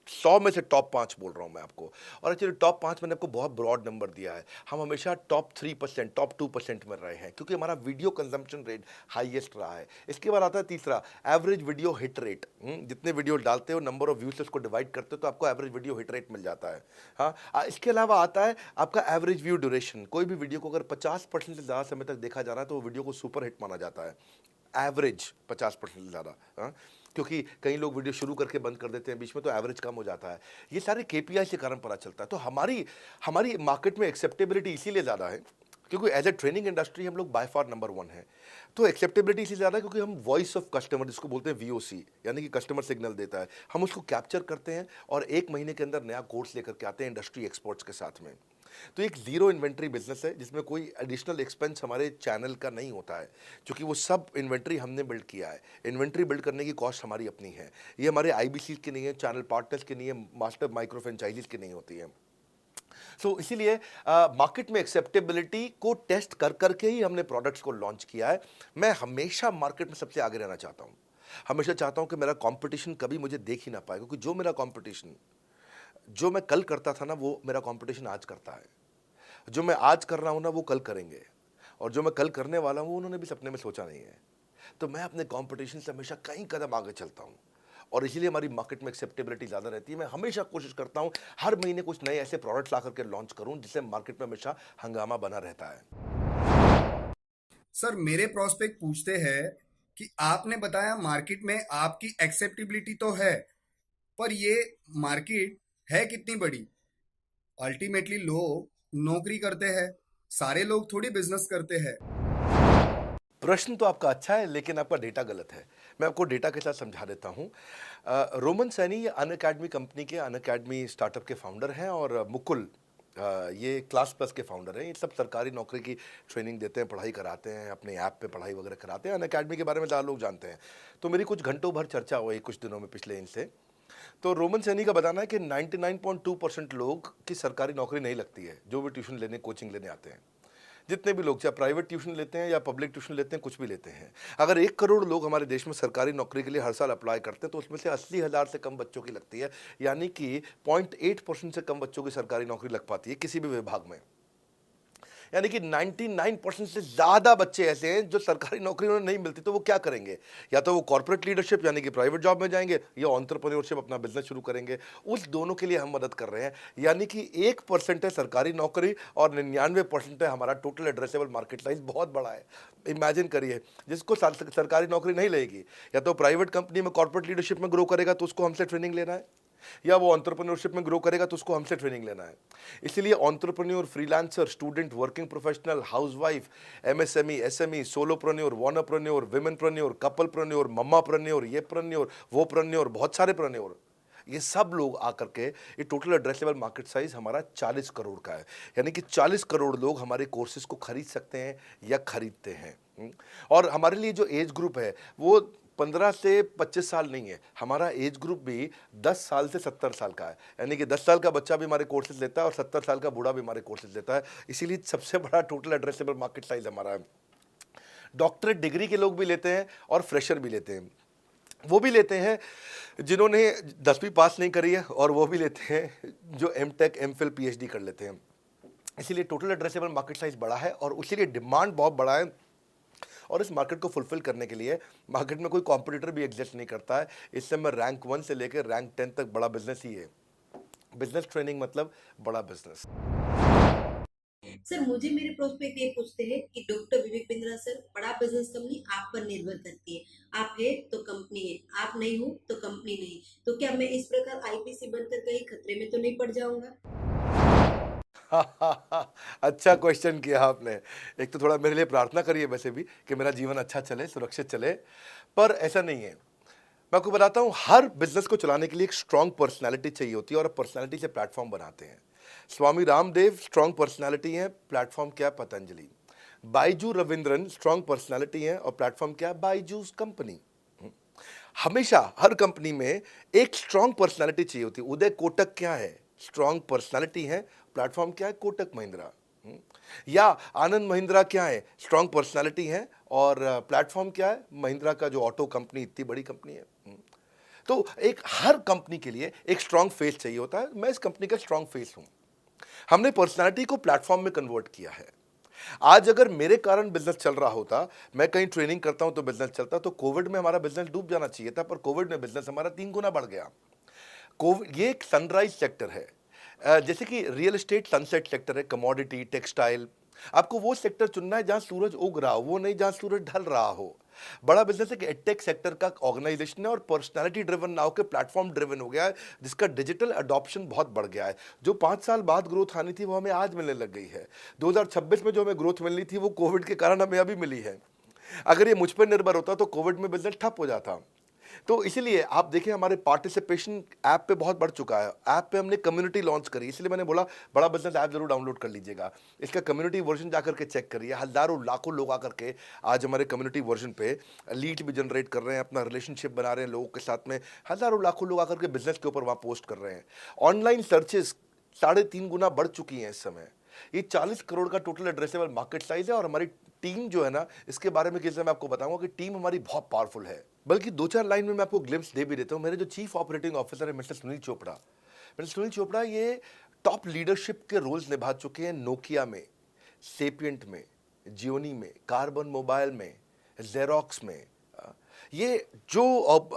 100 में से टॉप 5 बोल रहा हूँ मैं आपको, और एक्चुअली टॉप 5 मैंने आपको बहुत ब्रॉड नंबर दिया है। हम हमेशा टॉप 3%, टॉप 2% में रहे हैं, क्योंकि हमारा वीडियो कंजम्पशन रेट हाईएस्ट रहा है। इसके बाद आता है तीसरा, एवरेज वीडियो हिट रेट। जितने वीडियो डालते हो, नंबर ऑफ व्यूज से उसको डिवाइड करते हो तो आपको एवरेज वीडियो हिट रेट मिल जाता है। हाँ, इसके अलावा आता है आपका एवरेज व्यू ड्यूरेशन। कोई भी वीडियो को अगर 50% से ज़्यादा समय तक देखा जा रहा है तो वो वीडियो को सुपर हिट माना जाता है, एवरेज 50% से ज़्यादा। हाँ, क्योंकि कई लोग वीडियो शुरू करके बंद कर देते हैं बीच में, तो एवरेज कम हो जाता है। ये सारे KPI के कारण पता चलता है। तो हमारी मार्केट में एक्सेप्टेबिलिटी इसीलिए ज़्यादा है क्योंकि एज ए ट्रेनिंग इंडस्ट्री हम लोग बाय फार नंबर 1 है। तो एक्सेप्टेबिलिटी इसलिए ज़्यादा है क्योंकि हम वॉइस ऑफ कस्टमर, जिसको बोलते हैं VOC, यानी कि कस्टमर सिग्नल देता है, हम उसको कैप्चर करते हैं और 1 महीने के अंदर नया कोर्स लेकर के आते हैं इंडस्ट्री एक्सपर्ट्स के साथ में। तो एक जीरो इन्वेंट्री बिजनेस है जिसमें कोई एडिशनल एक्सपेंस हमारे चैनल का नहीं होता है, क्योंकि वो सब इन्वेंट्री हमने बिल्ड किया है। इन्वेंट्री बिल्ड करने की कॉस्ट हमारी अपनी है। ये हमारे IBC की नहीं है, चैनल पार्टनर्स की नहीं है, मास्टर माइक्रो फ्रेंचाइजीज की नहीं होती है। सो इसीलिए मार्केट में एक्सेप्टेबिलिटी को टेस्ट कर करके ही हमने प्रोडक्ट्स को लॉन्च किया है। मैं हमेशा मार्केट में सबसे आगे रहना चाहता हूँ, हमेशा चाहता हूँ कि मेरा कंपटीशन कभी मुझे देख ही ना पाए, क्योंकि जो मैं कल करता था ना, वो मेरा कंपटीशन आज करता है। जो मैं आज कर रहा हूँ ना, वो कल करेंगे, और जो मैं कल करने वाला हूँ उन्होंने भी सपने में सोचा नहीं है। तो मैं अपने कंपटीशन से हमेशा कई कदम आगे चलता हूँ, और इसीलिए हमारी मार्केट में एक्सेप्टेबिलिटी ज़्यादा रहती है। मैं हमेशा कोशिश करता हूँ हर महीने कुछ नए ऐसे प्रोडक्ट्स ला करके लॉन्च करूँ जिससे मार्केट में हमेशा हंगामा बना रहता है। सर मेरे प्रोस्पेक्ट पूछते हैं कि आपने बताया मार्केट में आपकी एक्सेप्टेबिलिटी तो है, पर ये मार्केट है कितनी बड़ी? अल्टीमेटली लोग नौकरी करते हैं, सारे लोग थोड़ी बिजनेस करते हैं। प्रश्न तो आपका अच्छा है, लेकिन आपका डेटा गलत है। मैं आपको डेटा के साथ समझा देता हूँ। रोमन सैनी ये अनअकैडमी कंपनी के, अनअकैडमी स्टार्टअप के फाउंडर हैं, और मुकुल ये क्लास प्लस के फाउंडर हैं। ये सब सरकारी नौकरी की ट्रेनिंग देते हैं, पढ़ाई कराते हैं, अपने ऐप पे पढ़ाई वगैरह कराते हैं। अनअकैडमी के बारे में ज़्यादा लोग जानते हैं। तो मेरी कुछ घंटों भर चर्चा हुई कुछ दिनों में पिछले इनसे। तो रोमन सैनी का बताना है कि 99.2% लोग की सरकारी नौकरी नहीं लगती है, जो भी ट्यूशन लेने, कोचिंग लेने आते हैं। जितने भी लोग चाहे प्राइवेट ट्यूशन लेते हैं या पब्लिक ट्यूशन लेते हैं, कुछ भी लेते हैं, अगर 1 करोड़ लोग हमारे देश में सरकारी नौकरी के लिए हर साल अप्लाई करते हैं तो उसमें से 80,000 से कम बच्चों की लगती है, यानी कि 0.8% से कम बच्चों की सरकारी नौकरी लग पाती है किसी भी विभाग में। यानी कि 99% से ज़्यादा बच्चे ऐसे हैं जो सरकारी नौकरी उन्हें नहीं मिलती, तो वो क्या करेंगे? या तो वो कॉर्पोरेट लीडरशिप यानी कि प्राइवेट जॉब में जाएंगे या एंटरप्रेन्योरशिप अपना बिजनेस शुरू करेंगे। उस दोनों के लिए हम मदद कर रहे हैं, यानी कि 1% है सरकारी नौकरी और 99% है हमारा टोटल एड्रेसेबल मार्केट साइज। बहुत बड़ा है। इमेजिन करिए, जिसको सरकारी नौकरी नहीं लगेगी, या तो प्राइवेट कंपनी में कॉर्पोरेट लीडरशिप में ग्रो करेगा तो उसको हमसे ट्रेनिंग लेना है, या वो एंटरप्रेन्योरशिप में ग्रो करेगा तो उसको हमसे ट्रेनिंग लेना है। इसीलिए entrepreneur, freelancer, student, working professional, housewife, MSME, SME, solopreneur, wantrepreneur, womenpreneur, couplepreneur, mommapreneur, ये प्रेन्योर, वो प्रेन्योर, बहुत सारे प्रेन्योर, ये सब लोग आकर के ये टोटल एड्रेसेबल मार्केट साइज हमारा 40 करोड़ का है। यानी कि 40 करोड़ लोग हमारे कोर्सेज को खरीद सकते हैं या खरीदते हैं। और हमारे लिए जो एज ग्रुप है वो 15 से 25 साल नहीं है, हमारा एज ग्रुप भी 10 साल से 70 साल का है। यानी कि 10 साल का बच्चा भी हमारे कोर्सेज लेता है और 70 साल का बूढ़ा भी हमारे कोर्सेज लेता है। इसीलिए सबसे बड़ा टोटल एड्रेसेबल मार्केट साइज हमारा है। डॉक्टरेट डिग्री के लोग भी लेते हैं और फ्रेशर भी लेते हैं। वो भी लेते हैं जिन्होंने 10वीं पास नहीं करी है, और वो भी लेते हैं जो एमटेक, एमफिल, पीएचडी कर लेते हैं। इसीलिए टोटल एड्रेसेबल मार्केट साइज बड़ा है और उसीलिए डिमांड बहुत बड़ा है। और इस मार्केट को फुलफिल करने के लिए मार्केट में कोई कॉम्पिटिटर भी एग्जिस्ट नहीं करता है। इस समय रैंक 1 से लेकर रैंक 10 तक बड़ा बिजनेस ही है। बिजनेस ट्रेनिंग मतलब बड़ा बिजनेस। सर, मुझे मेरे प्रोस्पेक्ट ये पूछते हैं कि डॉक्टर विवेक बिंद्रा सर, बड़ा बिजनेस कंपनी आप पर निर्भर करती है। आप है तो कंपनी है, आप नहीं हो तो कंपनी नहीं। तो क्या मैं इस प्रकार आईपीसी बनकर कहीं खतरे में तो नहीं पड़ जाऊंगा? अच्छा क्वेश्चन किया आपने। एक तो थोड़ा मेरे लिए प्रार्थना करिए वैसे भी कि मेरा जीवन अच्छा चले, सुरक्षित चले, पर ऐसा नहीं है। मैं आपको बताता हूँ, हर बिजनेस को चलाने के लिए एक स्ट्रांग पर्सनालिटी चाहिए होती है और पर्सनालिटी से प्लेटफॉर्म बनाते हैं। स्वामी रामदेव स्ट्रांग पर्सनालिटी है, प्लेटफॉर्म क्या? पतंजलि। बाइजू रविंद्रन स्ट्रांग पर्सनालिटी है और प्लेटफॉर्म क्या? बाइजूस कंपनी। हमेशा हर कंपनी में एक स्ट्रांग पर्सनालिटी चाहिए होती है। उदय कोटक क्या है? स्ट्रांग पर्सनालिटी है, प्लेटफॉर्म क्या है? कोटक महिंद्रा। या आनंद महिंद्रा क्या है? स्ट्रांग पर्सनालिटी है और प्लेटफॉर्म क्या है? महिंद्रा का जो ऑटो कंपनी, इतनी बड़ी कंपनी है। तो एक हर कंपनी के लिए एक स्ट्रांग फेस चाहिए होता है। मैं इस कंपनी का स्ट्रांग फेस हूं। हमने पर्सनालिटी को प्लेटफॉर्म में कन्वर्ट किया है। आज अगर मेरे कारण बिजनेस चल रहा होता, मैं कहीं ट्रेनिंग करता हूं तो बिजनेस चलता, तो कोविड में हमारा बिजनेस डूब जाना चाहिए था, पर कोविड में बिजनेस हमारा 3 गुना बढ़ गया। कोविड ये एक सनराइज सेक्टर है, जैसे कि रियल एस्टेट सनसेट सेक्टर है, कमोडिटी, टेक्सटाइल। आपको वो सेक्टर चुनना है जहां सूरज उग रहा हो, वो नहीं जहां सूरज ढल रहा हो। बड़ा बिजनेस एक एडटेक सेक्टर का ऑर्गेनाइजेशन है और पर्सनालिटी ड्रिवन ना होकर प्लेटफॉर्म ड्रिवन हो गया है, जिसका डिजिटल अडॉप्शन बहुत बढ़ गया है। जो 5 साल बाद ग्रोथ आनी थी वो हमें आज मिलने लग गई है। 2026 में जो हमें ग्रोथ मिलनी थी वो कोविड के कारण हमें अभी मिली है। अगर ये मुझ पर निर्भर होता तो कोविड में बिजनेस ठप हो जाता। तो इसीलिए आप देखिए, हमारे पार्टिसिपेशन ऐप पे बहुत बढ़ चुका है। ऐप पे हमने कम्युनिटी लॉन्च करी, इसलिए मैंने बोला बड़ा बिजनेस ऐप जरूर डाउनलोड कर लीजिएगा। इसका कम्युनिटी वर्जन जाकर के चेक करिए। हजारों लाखों लोग आकर के आज हमारे कम्युनिटी वर्जन पे लीड भी जनरेट कर रहे हैं, अपना रिलेशनशिप बना रहे हैं लोगों के साथ में। हजारों लाखों लोग आकर के बिजनेस के ऊपर वहाँ पोस्ट कर रहे हैं। ऑनलाइन सर्चेस 3.5 गुना बढ़ चुकी हैं इस समय। ये 40 करोड़ का टोटल एड्रेसेबल मार्केट साइज है और हमारी टीम जो है ना, इसके बारे में किसी मैं आपको बताऊंगा कि टीम हमारी बहुत पावरफुल है। बल्कि 2-4 लाइन में मैं आपको ग्लिम्स दे भी देता हूं। मेरे जो चीफ ऑपरेटिंग ऑफिसर है मिस्टर सुनील चोपड़ा, ये टॉप लीडरशिप के रोल्स निभा चुके हैं नोकिया में, सेपियंट में, जियोनी में, कार्बन मोबाइल में, जेरोक्स में। ये जो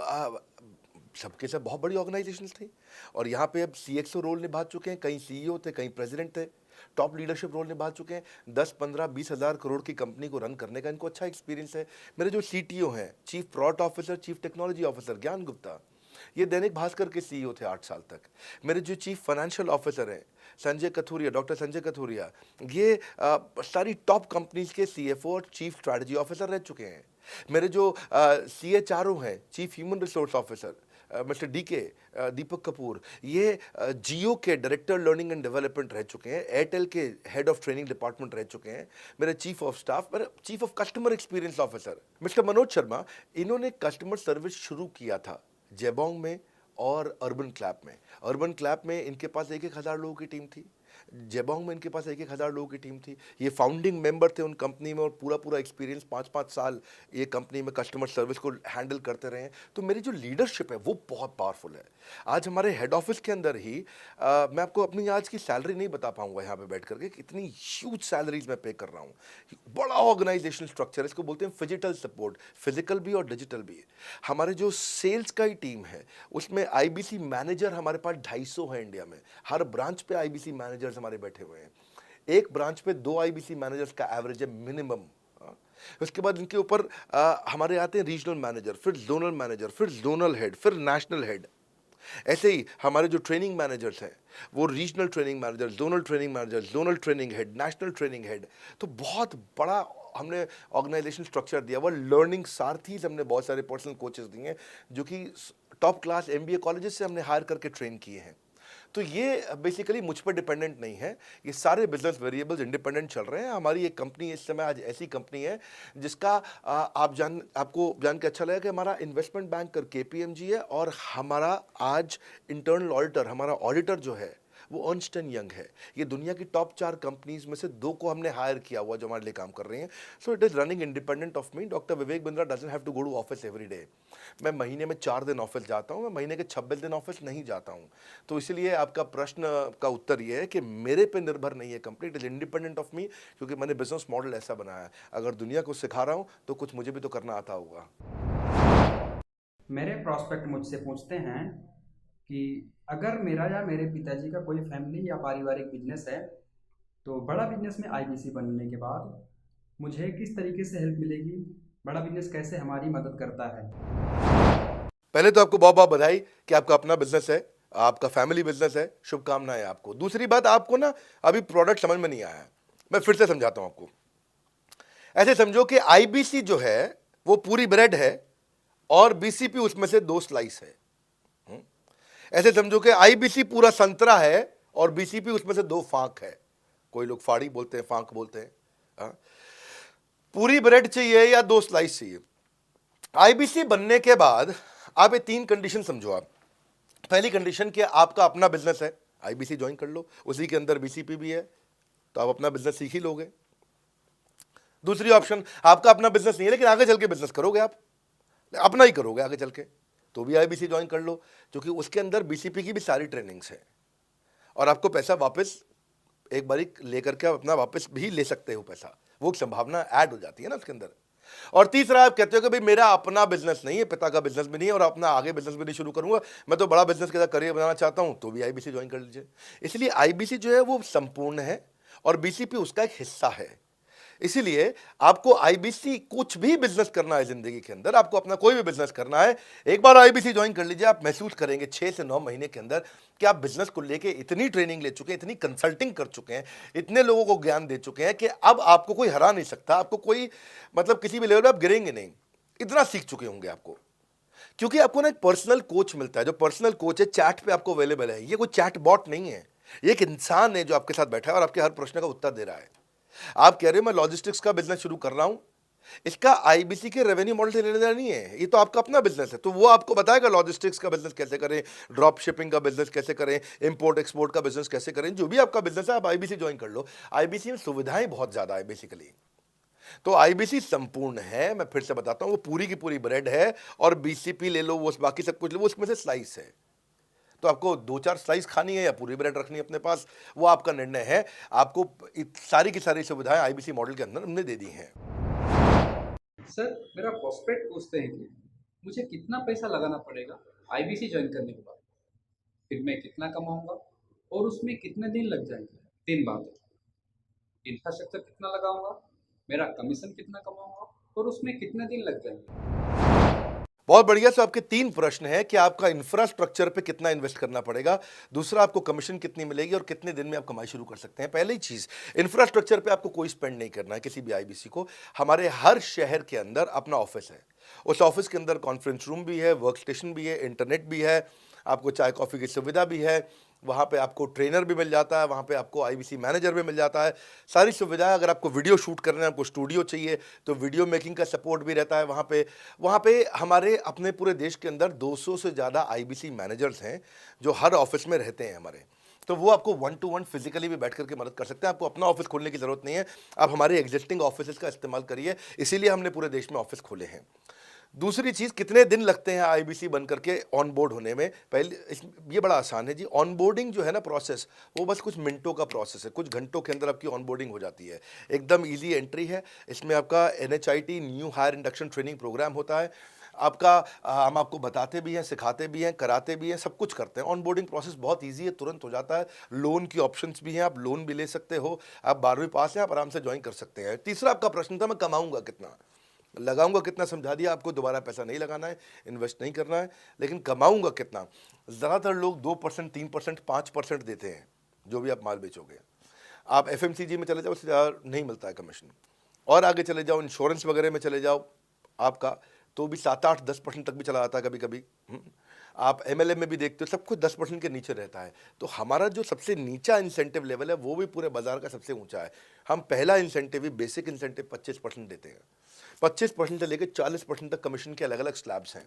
सबके सब बहुत बड़ी ऑर्गेनाइजेशन थी और यहाँ पे अब सीएक्सओ रोल निभा चुके हैं। कहीं सीईओ थे, कहीं प्रेसिडेंट थे। टॉप लीडरशिप रोल निभा चुके हैं। 10, 15, 20 हज़ार करोड़ की कंपनी को रन करने का इनको अच्छा एक्सपीरियंस है। मेरे जो सीटीओ हैं, chief product officer, chief technology officer ज्ञान गुप्ता, ये दैनिक भास्कर के सीईओ थे 8 साल तक। मेरे जो चीफ फाइनेंशियल ऑफिसर हैं संजय कथुरिया, डॉक्टर संजय कथुरिया, ये सारी टॉप कंपनीज के सीएफओ और चीफ स्ट्रैटेजी ऑफिसर रह चुके हैं। मेरे जो सीएचआरओ हैं, chief human resource officer mister DK Deepak Kapoor, ये जियो के डायरेक्टर लर्निंग एंड डेवलपमेंट रह चुके हैं। एयरटेल के हेड ऑफ ट्रेनिंग डिपार्टमेंट रह चुके हैं। मेरे चीफ ऑफ स्टाफ, मेरे chief of customer experience officer mister Manoj Sharma, इन्होंने कस्टमर सर्विस शुरू किया था जेबोंग में और अर्बन क्लैप में। अर्बन क्लैप में इनके पास 1-1 हज़ार लोगों की टीम थी। जेबोंग में इनके पास 1,000 लोगों की टीम थी। ये फाउंडिंग मेंबर थे उन कंपनी में और पूरा एक्सपीरियंस 5-5 साल ये कंपनी में कस्टमर सर्विस को हैंडल करते रहे हैं। तो मेरी जो लीडरशिप है वो बहुत पावरफुल है। आज हमारे हेड ऑफिस के अंदर ही मैं आपको अपनी आज की सैलरी नहीं बता पाऊंगा यहाँ पे बैठ करके, कितनी ह्यूज सैलरीज मैं पे कर रहा हूँ। बड़ा ऑर्गेनाइजेशनल स्ट्रक्चर, इसको बोलते हैं फिजिटल सपोर्ट, फिजिकल भी और डिजिटल भी। हमारे जो सेल्स का ही टीम है उसमें आईबीसी मैनेजर हमारे पास 250 है इंडिया में। हर ब्रांच पे आईबीसी मैनेजर्स हमारे बैठे हुए हैं। एक ब्रांच पे 2 आईबीसी मैनेजर्स का एवरेज है मिनिमम। उसके बाद इनके ऊपर हमारे आते हैं रीजनल मैनेजर, फिर जोनल मैनेजर, फिर जोनल हेड, फिर नेशनल हेड। ऐसे ही हमारे जो ट्रेनिंग मैनेजर्स हैं वो regional training manager, zonal training manager, zonal training head, national training head. तो बहुत बड़ा हमने ऑर्गेनाइजेशन स्ट्रक्चर दिया हुआ। लर्निंग सारथीज हमने बहुत सारे पर्सनल कोचेस दिए हैं जो कि टॉप क्लास एमबीए कॉलेजेस से हमने हायर करके ट्रेन किए हैं। तो ये बेसिकली मुझ पर डिपेंडेंट नहीं है, ये सारे बिजनेस वेरिएबल्स इंडिपेंडेंट चल रहे हैं। हमारी एक कंपनी इस समय आज ऐसी कंपनी है जिसका आपको जान के अच्छा लगेगा कि हमारा इन्वेस्टमेंट बैंकर केपीएमजी है और हमारा आज इंटरनल ऑडिटर, हमारा ऑडिटर जो है वो अर्न्स्ट एंड यंग है। ये दुनिया की टॉप 4 कंपनीज में से 2 को हमने हायर किया हुआ जो हमारे लिए काम कर रही हैं। So it is running independent of me. Doctor Vivek Bindra doesn't have to go to office every day. मैं महीने में 4 दिन ऑफिस जाता हूँ, मैं महीने के 26 दिन ऑफिस नहीं जाता हूँ। तो इसलिए आपका प्रश्न का उत्तर ये है कि मेरे पे निर्भर नहीं है company, it is independent of मी, क्योंकि मैंने बिजनेस मॉडल ऐसा बनाया है। अगर दुनिया को सिखा रहा हूँ तो कुछ मुझे भी तो करना आता होगा। मेरे प्रॉस्पेक्ट मुझसे पूछते हैं कि अगर मेरा या मेरे पिताजी का कोई फैमिली या पारिवारिक बिजनेस है तो बड़ा बिजनेस में आईबीसी बनने के बाद मुझे किस तरीके से हेल्प मिलेगी, बड़ा बिजनेस कैसे हमारी मदद करता है। पहले तो आपको बहुत बहुत बधाई कि आपका अपना बिजनेस है, आपका फैमिली बिजनेस है, शुभकामनाएं आपको। दूसरी बात, आपको ना अभी प्रोडक्ट समझ में नहीं आया है, मैं फिर से समझाता हूं आपको। ऐसे समझो कि आईबीसी जो है वो पूरी ब्रेड है और बीसीपी उसमें से 2 स्लाइस है। ऐसे समझो कि आईबीसी पूरा संतरा है और बीसीपी उसमें से 2 फांक है। कोई लोग फाड़ी बोलते हैं, फांक बोलते हैं। पूरी ब्रेड चाहिए या 2 स्लाइस चाहिए। आईबीसी बनने के बाद आप ये 3 कंडीशन समझो। आप पहली कंडीशन कि आपका अपना बिजनेस है, आईबीसी ज्वाइन कर लो, उसी के अंदर बीसीपी भी है तो आप अपना बिजनेस सीख ही लोगे। दूसरी ऑप्शन, आपका अपना बिजनेस नहीं है लेकिन आगे चल के बिजनेस करोगे, आप अपना ही करोगे आगे चल के, तो भी आईबीसी ज्वाइन कर लो, क्योंकि उसके अंदर बीसीपी की भी सारी ट्रेनिंग्स है और आपको पैसा वापस एक बारी लेकर के आप अपना वापस भी ले सकते हो पैसा, वो संभावना ऐड हो जाती है ना उसके अंदर। और तीसरा, आप कहते हो कि भाई मेरा अपना बिजनेस नहीं है, पिता का बिजनेस भी नहीं है और अपना आगे बिजनेस भी नहीं शुरू करूंगा, मैं तो बड़ा बिजनेस के साथ करियर बनाना चाहता हूं, तो भी आईबीसी ज्वाइन कर लीजिए। इसलिए आईबीसी जो है वो संपूर्ण है और बीसीपी उसका एक हिस्सा है। इसीलिए आपको आईबीसी, कुछ भी बिजनेस करना है जिंदगी के अंदर, आपको अपना कोई भी बिजनेस करना है, एक बार आईबीसी ज्वाइन कर लीजिए। आप महसूस करेंगे 6 से 9 महीने के अंदर कि आप बिजनेस को लेके इतनी ट्रेनिंग ले चुके हैं, इतनी कंसल्टिंग कर चुके हैं, इतने लोगों को ज्ञान दे चुके हैं कि अब आपको कोई हरा नहीं सकता, आपको कोई मतलब किसी भी लेवल पर आप गिरेंगे नहीं, इतना सीख चुके होंगे आपको। क्योंकि आपको ना एक पर्सनल कोच मिलता है, जो पर्सनल कोच है चैट पे आपको अवेलेबल है। ये कोई चैट बॉट नहीं है, ये एक इंसान है जो आपके साथ बैठा है और आपके हर प्रश्न का उत्तर दे रहा है। आप कह रहे हो मैं लॉजिस्टिक्स का बिजनेस शुरू कर रहा हूं, इसका आईबीसी के रेवेन्यू मॉडल से लेने देना नहीं है, ये तो आपका अपना बिजनेस है, तो वो आपको बताएगा लॉजिस्टिक्स का बिजनेस कैसे करें, ड्रॉप शिपिंग का बिजनेस कैसे करें, इंपोर्ट एक्सपोर्ट का बिजनेस कैसे करें, जो भी आपका बिजनेस है आप आईबीसी ज्वाइन कर लो। आईबीसी में सुविधाएं बहुत ज्यादा है बेसिकली, तो आईबीसी संपूर्ण है। मैं फिर से बताता हूं, वो पूरी की पूरी ब्रेड है और बीसीपी ले लो, वो बाकी सब कुछ ले लो, उसमें से स्लाइस है। तो आपको 2-4 स्लाइस खानी है या पूरी ब्रेड रखनी है अपने पास, वो आपका निर्णय है। आपको सारी की सारी सुविधाएं आईबीसी मॉडल के अंदर हमने दे दी हैं। सर, मेरा प्रॉस्पेक्ट पूछते हैं कि मुझे कितना पैसा लगाना पड़ेगा आईबीसी ज्वाइन करने के बाद, फिर मैं कितना कमाऊंगा और उसमें कितने दिन लग जाएंगे। 3 बातें, इंफ्रास्ट्रक्चर कितना लगाऊंगा, मेरा कमीशन कितना कमाऊंगा और उसमें कितने दिन लग जाएंगे। बहुत बढ़िया। से आपके 3 प्रश्न हैं कि आपका इंफ्रास्ट्रक्चर पे कितना इन्वेस्ट करना पड़ेगा, दूसरा आपको कमीशन कितनी मिलेगी और कितने दिन में आप कमाई शुरू कर सकते हैं। पहली चीज, इंफ्रास्ट्रक्चर पे आपको कोई स्पेंड नहीं करना है किसी भी आईबीसी को। हमारे हर शहर के अंदर अपना ऑफिस है, उस ऑफिस के अंदर कॉन्फ्रेंस रूम भी है, वर्क स्टेशन भी है, इंटरनेट भी है, आपको चाय कॉफ़ी की सुविधा भी है, वहाँ पे आपको ट्रेनर भी मिल जाता है, वहाँ पे आपको आईबीसी मैनेजर भी मिल जाता है, सारी सुविधाएं। अगर आपको वीडियो शूट करना है, आपको स्टूडियो चाहिए तो वीडियो मेकिंग का सपोर्ट भी रहता है वहाँ पे हमारे अपने पूरे देश के अंदर 200 से ज़्यादा आईबीसी मैनेजर्स हैं जो हर ऑफिस में रहते हैं हमारे। तो वो आपको 1-to-1 फिजिकली भी बैठ करके मदद कर सकते हैं। आपको अपना ऑफिस खोलने की ज़रूरत नहीं है, आप हमारे एग्जिस्टिंग ऑफिस का इस्तेमाल करिए, इसीलिए हमने पूरे देश में ऑफिस खोले हैं। दूसरी चीज़, कितने दिन लगते हैं आईबीसी बन करके ऑन बोर्ड होने में? ये बड़ा आसान है जी। ऑन बोर्डिंग जो है ना प्रोसेस, वो बस कुछ मिनटों का प्रोसेस है, कुछ घंटों के अंदर आपकी ऑन बोर्डिंग हो जाती है। एकदम ईजी एंट्री है। इसमें आपका NHIT new hire induction training programme होता है। आपका हम आपको बताते भी हैं, सिखाते भी हैं, कराते भी हैं, सब कुछ करते हैं। ऑन बोर्डिंग प्रोसेस बहुत ईजी है, तुरंत हो जाता है। लोन की ऑप्शंस भी हैं, आप लोन भी ले सकते हो। आप 12वीं पास हैं, आप आराम से ज्वाइन कर सकते हैं। तीसरा आपका प्रश्न था, मैं कमाऊंगा कितना, लगाऊंगा कितना, समझा दिया आपको। दोबारा पैसा नहीं लगाना है, इन्वेस्ट नहीं करना है, लेकिन कमाऊंगा कितना। ज़्यादातर लोग 2%, 3%, 5% देते हैं जो भी आप माल बेचोगे। आप FMCG में चले जाओ, उससे ज़्यादा नहीं मिलता है कमीशन। और आगे चले जाओ, इंश्योरेंस वगैरह में चले जाओ आपका, तो भी 7, 8, 10% तक भी चला जाता है कभी कभी। आप MLM में भी देखते हो, सब कुछ 10% के नीचे रहता है। तो हमारा जो सबसे नीचा इंसेंटिव लेवल है, वो भी पूरे बाजार का सबसे ऊंचा है। हम पहला इंसेंटिव भी, बेसिक इंसेंटिव 25% देते हैं। 25% से लेकर 40% तक कमीशन के अलग अलग स्लैब्स हैं।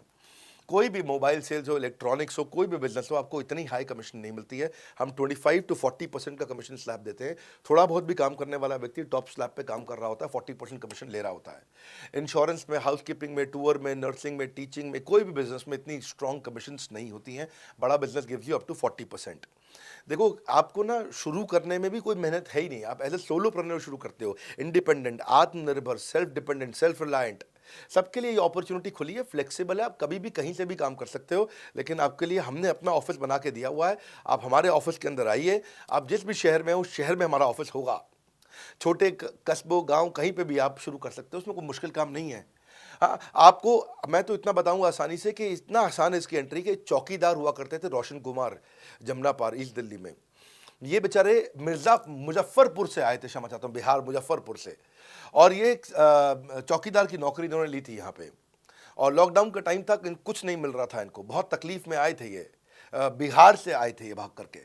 कोई भी मोबाइल सेल्स हो, इलेक्ट्रॉनिक्स हो, कोई भी बिजनेस हो, आपको इतनी हाई कमीशन नहीं मिलती है। हम 25 to 40% का कमीशन स्लैब देते हैं। थोड़ा बहुत भी काम करने वाला व्यक्ति टॉप स्लैब पे काम कर रहा होता है, 40% कमीशन ले रहा होता है। इंश्योरेंस में, हाउसकीपिंग में, टूर में, नर्सिंग में, टीचिंग में, कोई भी बिजनेस में इतनी स्ट्रॉन्ग कमीशंस नहीं होती हैं। बड़ा business gives you up to 40%। देखो, आपको ना शुरू करने में भी कोई मेहनत है ही नहीं। आप एज ए सोलोप्रेन्योर शुरू करते हो, इंडिपेंडेंट, आत्मनिर्भर, सेल्फ डिपेंडेंट, सेल्फ रिलायंट। सबके लिए ये अपॉर्चुनिटी खुली है, फ्लेक्सिबल है, आप कभी भी कहीं से भी काम कर सकते हो। लेकिन आपके लिए हमने अपना ऑफिस बना के दिया हुआ है। आप हमारे ऑफिस के अंदर आइए, आप जिस भी शहर में हो, उस शहर में हमारा ऑफिस होगा। छोटे कस्बों, गांव, कहीं पे भी आप शुरू कर सकते हो, उसमें कोई मुश्किल काम नहीं है। हाँ, आपको मैं तो इतना बताऊंगा आसानी से कि इतना आसान है इसकी एंट्री कि चौकीदार हुआ करते थे रोशन कुमार, जमुना पार, ईस्ट दिल्ली में। ये बेचारे मुजफ्फरपुर से आए थे, क्षमा चाहता हूँ, बिहार मुजफ्फरपुर से। और ये चौकीदार की नौकरी इन्होंने ली थी यहाँ पे। और लॉकडाउन का टाइम था, कुछ नहीं मिल रहा था इनको, बहुत तकलीफ में आए थे ये। बिहार से आए थे ये भाग करके।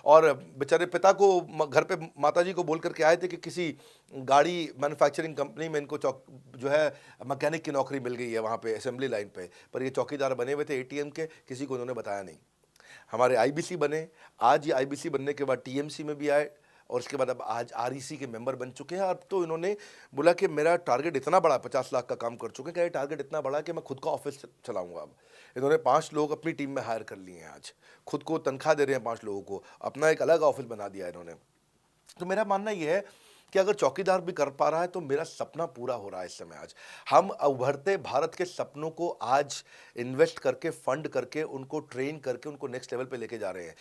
और बेचारे पिता को घर पे माताजी को बोल करके आए थे कि किसी गाड़ी मैन्युफैक्चरिंग कंपनी में इनको जो है मैकेनिक की नौकरी मिल गई है वहाँ पे असेंबली लाइन पे। पर ये चौकीदार बने हुए थे ATM के, किसी को उन्होंने बताया नहीं। हमारे IBC बने। आज ये IBC बनने के बाद TMC में भी आए, और उसके बाद अब आज REC के मेंबर बन चुके हैं। अब तो इन्होंने बोला कि मेरा टारगेट इतना बड़ा, 50 लाख का काम कर चुके हैं, कि ये टारगेट इतना बड़ा कि मैं खुद का ऑफिस चलाऊंगा। अब इन्होंने 5 लोग अपनी टीम में हायर कर लिए हैं। आज खुद को तनख्वाह दे रहे हैं 5 लोगों को, अपना एक अलग ऑफिस बना दिया इन्होंने। तो मेरा मानना यह है कि अगर चौकीदार भी कर पा रहा है तो मेरा सपना पूरा हो रहा है इस समय। आज हम उभरते भारत के सपनों को आज इन्वेस्ट करके, फंड करके, उनको ट्रेन करके, उनको नेक्स्ट लेवल पे लेके जा रहे हैं।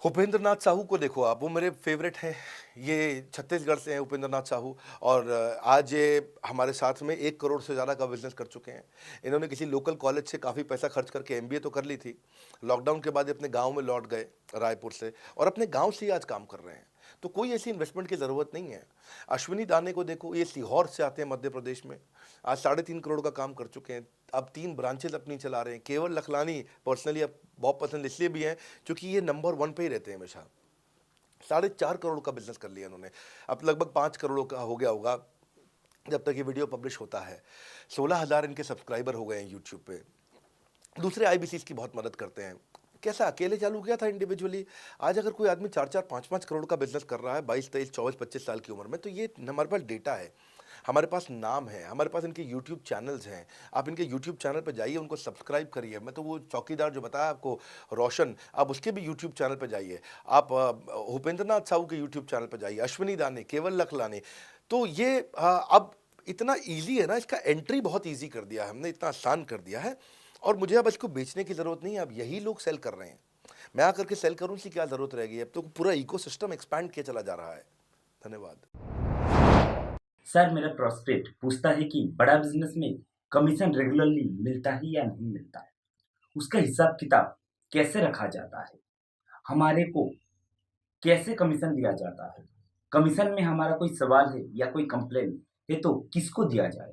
उपेंद्र नाथ साहू को देखो आप, वो मेरे फेवरेट हैं। ये छत्तीसगढ़ से हैं उपेंद्र नाथ साहू, और आज ये हमारे साथ में 1 करोड़ से ज़्यादा का बिजनेस कर चुके हैं। इन्होंने किसी लोकल कॉलेज से काफ़ी पैसा खर्च करके MBA तो कर ली थी। लॉकडाउन के बाद ये अपने गांव में लौट गए रायपुर से, और अपने गांव से ही आज काम कर रहे हैं। तो कोई ऐसी इन्वेस्टमेंट की ज़रूरत नहीं है। अश्विनी दाने को देखो, ये सीहोर से आते हैं मध्य प्रदेश में, आज 3.5 करोड़ का काम कर चुके हैं। अब 3 ब्रांचेज अपनी चला रहे हैं। केवल लखलानी पर्सनली अब बहुत पसंद इसलिए भी हैं क्योंकि ये नंबर 1 पे ही रहते हैं हमेशा। 4.5 करोड़ का बिजनेस कर लिया उन्होंने। अब लगभग 5 करोड़ का हो गया होगा जब तक ये वीडियो पब्लिश होता है। 16,000 इनके सब्सक्राइबर हो गए हैं यूट्यूब पे। दूसरे IBCs की बहुत मदद करते हैं। कैसा अकेले चालू किया था इंडिविजुअली, आज अगर कोई आदमी 4-4, 5-5 करोड़ का बिजनेस कर रहा है 22, 23, 24, 25 साल की उम्र में, तो ये हमारे पास डेटा है, हमारे पास नाम है, हमारे पास इनके यूट्यूब चैनल्स हैं। आप इनके यूट्यूब चैनल पर जाइए, उनको सब्सक्राइब करिए। मैं तो वो चौकीदार जो बताया आपको रोशन, आप उसके भी यूट्यूब चैनल पर जाइए। आप उपेंद्र नाथ साहू के यूट्यूब चैनल पर जाइए, अश्विनी दाने, केवल लखलानी। तो ये अब इतना ईजी है ना, इसका एंट्री बहुत ईजी कर दिया है हमने, इतना आसान कर दिया है। और मुझे अब इसको बेचने की ज़रूरत नहीं है, अब यही लोग सेल कर रहे हैं। मैं आकर के सेल करूँ, इसकी क्या ज़रूरत रहेगी? अब तो पूरा इकोसिस्टम एक्सपैंड किया चला जा रहा है। धन्यवाद। सर, मेरा प्रोस्पेक्ट पूछता है कि बड़ा बिजनेस में कमीशन रेगुलरली मिलता ही या नहीं मिलता है, उसका हिसाब किताब कैसे रखा जाता है, हमारे को कैसे कमीशन दिया जाता है, कमीशन में हमारा कोई सवाल है या कोई कंप्लेन है तो किसको दिया जाए,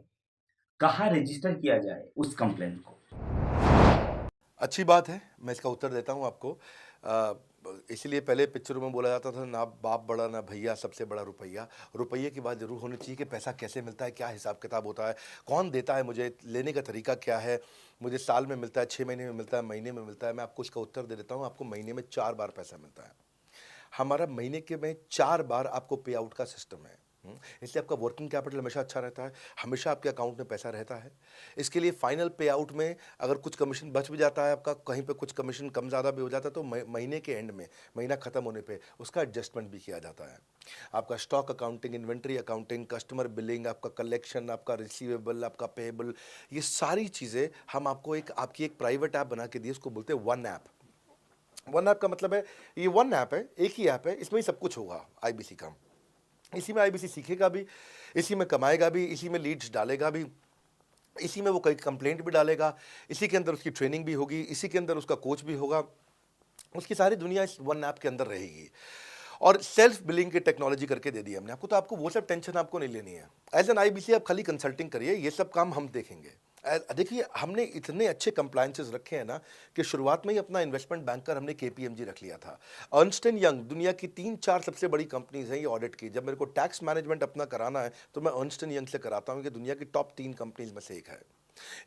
कहाँ रजिस्टर किया जाए उस कंप्लेन को। अच्छी बात है, मैं इसका उत्तर देता हूँ आपको। इसलिए पहले पिक्चरों में बोला जाता था, ना बाप बड़ा ना भैया, सबसे बड़ा रुपया। रुपये की बात जरूर होनी चाहिए कि पैसा कैसे मिलता है, क्या हिसाब किताब होता है, कौन देता है, मुझे लेने का तरीका क्या है, मुझे साल में मिलता है, 6 महीने में मिलता है, महीने में मिलता है। मैं आपको इसका उत्तर दे देता हूँ। आपको महीने में 4 बार पैसा मिलता है। हमारा महीने के में 4 बार आपको पे आउट का सिस्टम है। इसलिए आपका वर्किंग कैपिटल हमेशा अच्छा रहता है, हमेशा आपके अकाउंट में पैसा रहता है। इसके लिए फाइनल पे आउट में अगर कुछ कमीशन बच भी जाता है आपका, कहीं पे कुछ कमीशन कम ज़्यादा भी हो जाता है, तो महीने के एंड में, महीना ख़त्म होने पे उसका एडजस्टमेंट भी किया जाता है। आपका stock accounting, inventory accounting, customer billing, आपका कलेक्शन, आपका रिसीवेबल, आपका पेएबल, ये सारी चीज़ें हम आपको आपकी एक प्राइवेट ऐप बना के दी, उसको बोलते हैं वन ऐप। वन ऐप का मतलब है, ये वन ऐप है, एक ही ऐप है, इसमें ही सब कुछ होगा आईबीसी का। इसी में आईबीसी सीखेगा भी, इसी में कमाएगा भी, इसी में लीड्स डालेगा भी, इसी में वो कई कंप्लेंट भी डालेगा, इसी के अंदर उसकी ट्रेनिंग भी होगी, इसी के अंदर उसका कोच भी होगा, उसकी सारी दुनिया इस वन ऐप के अंदर रहेगी। और सेल्फ बिलिंग की टेक्नोलॉजी करके दे दी हमने आपको, तो आपको वो सब टेंशन आपको नहीं लेनी है। एज एन आईबीसी आप खाली कंसल्टिंग करिए, ये सब काम हम देखेंगे। देखिए, हमने इतने अच्छे कंप्लायंसेस रखे हैं ना कि शुरुआत में ही अपना इन्वेस्टमेंट बैंकर हमने केपीएमजी रख लिया था। अर्नस्ट एंड यंग दुनिया की 3-4 सबसे बड़ी कंपनीज हैं ये ऑडिट की। जब मेरे को टैक्स मैनेजमेंट अपना कराना है तो मैं अर्नस्ट एंड यंग से कराता हूँ, कि दुनिया की टॉप 3 कंपनीज में से एक है।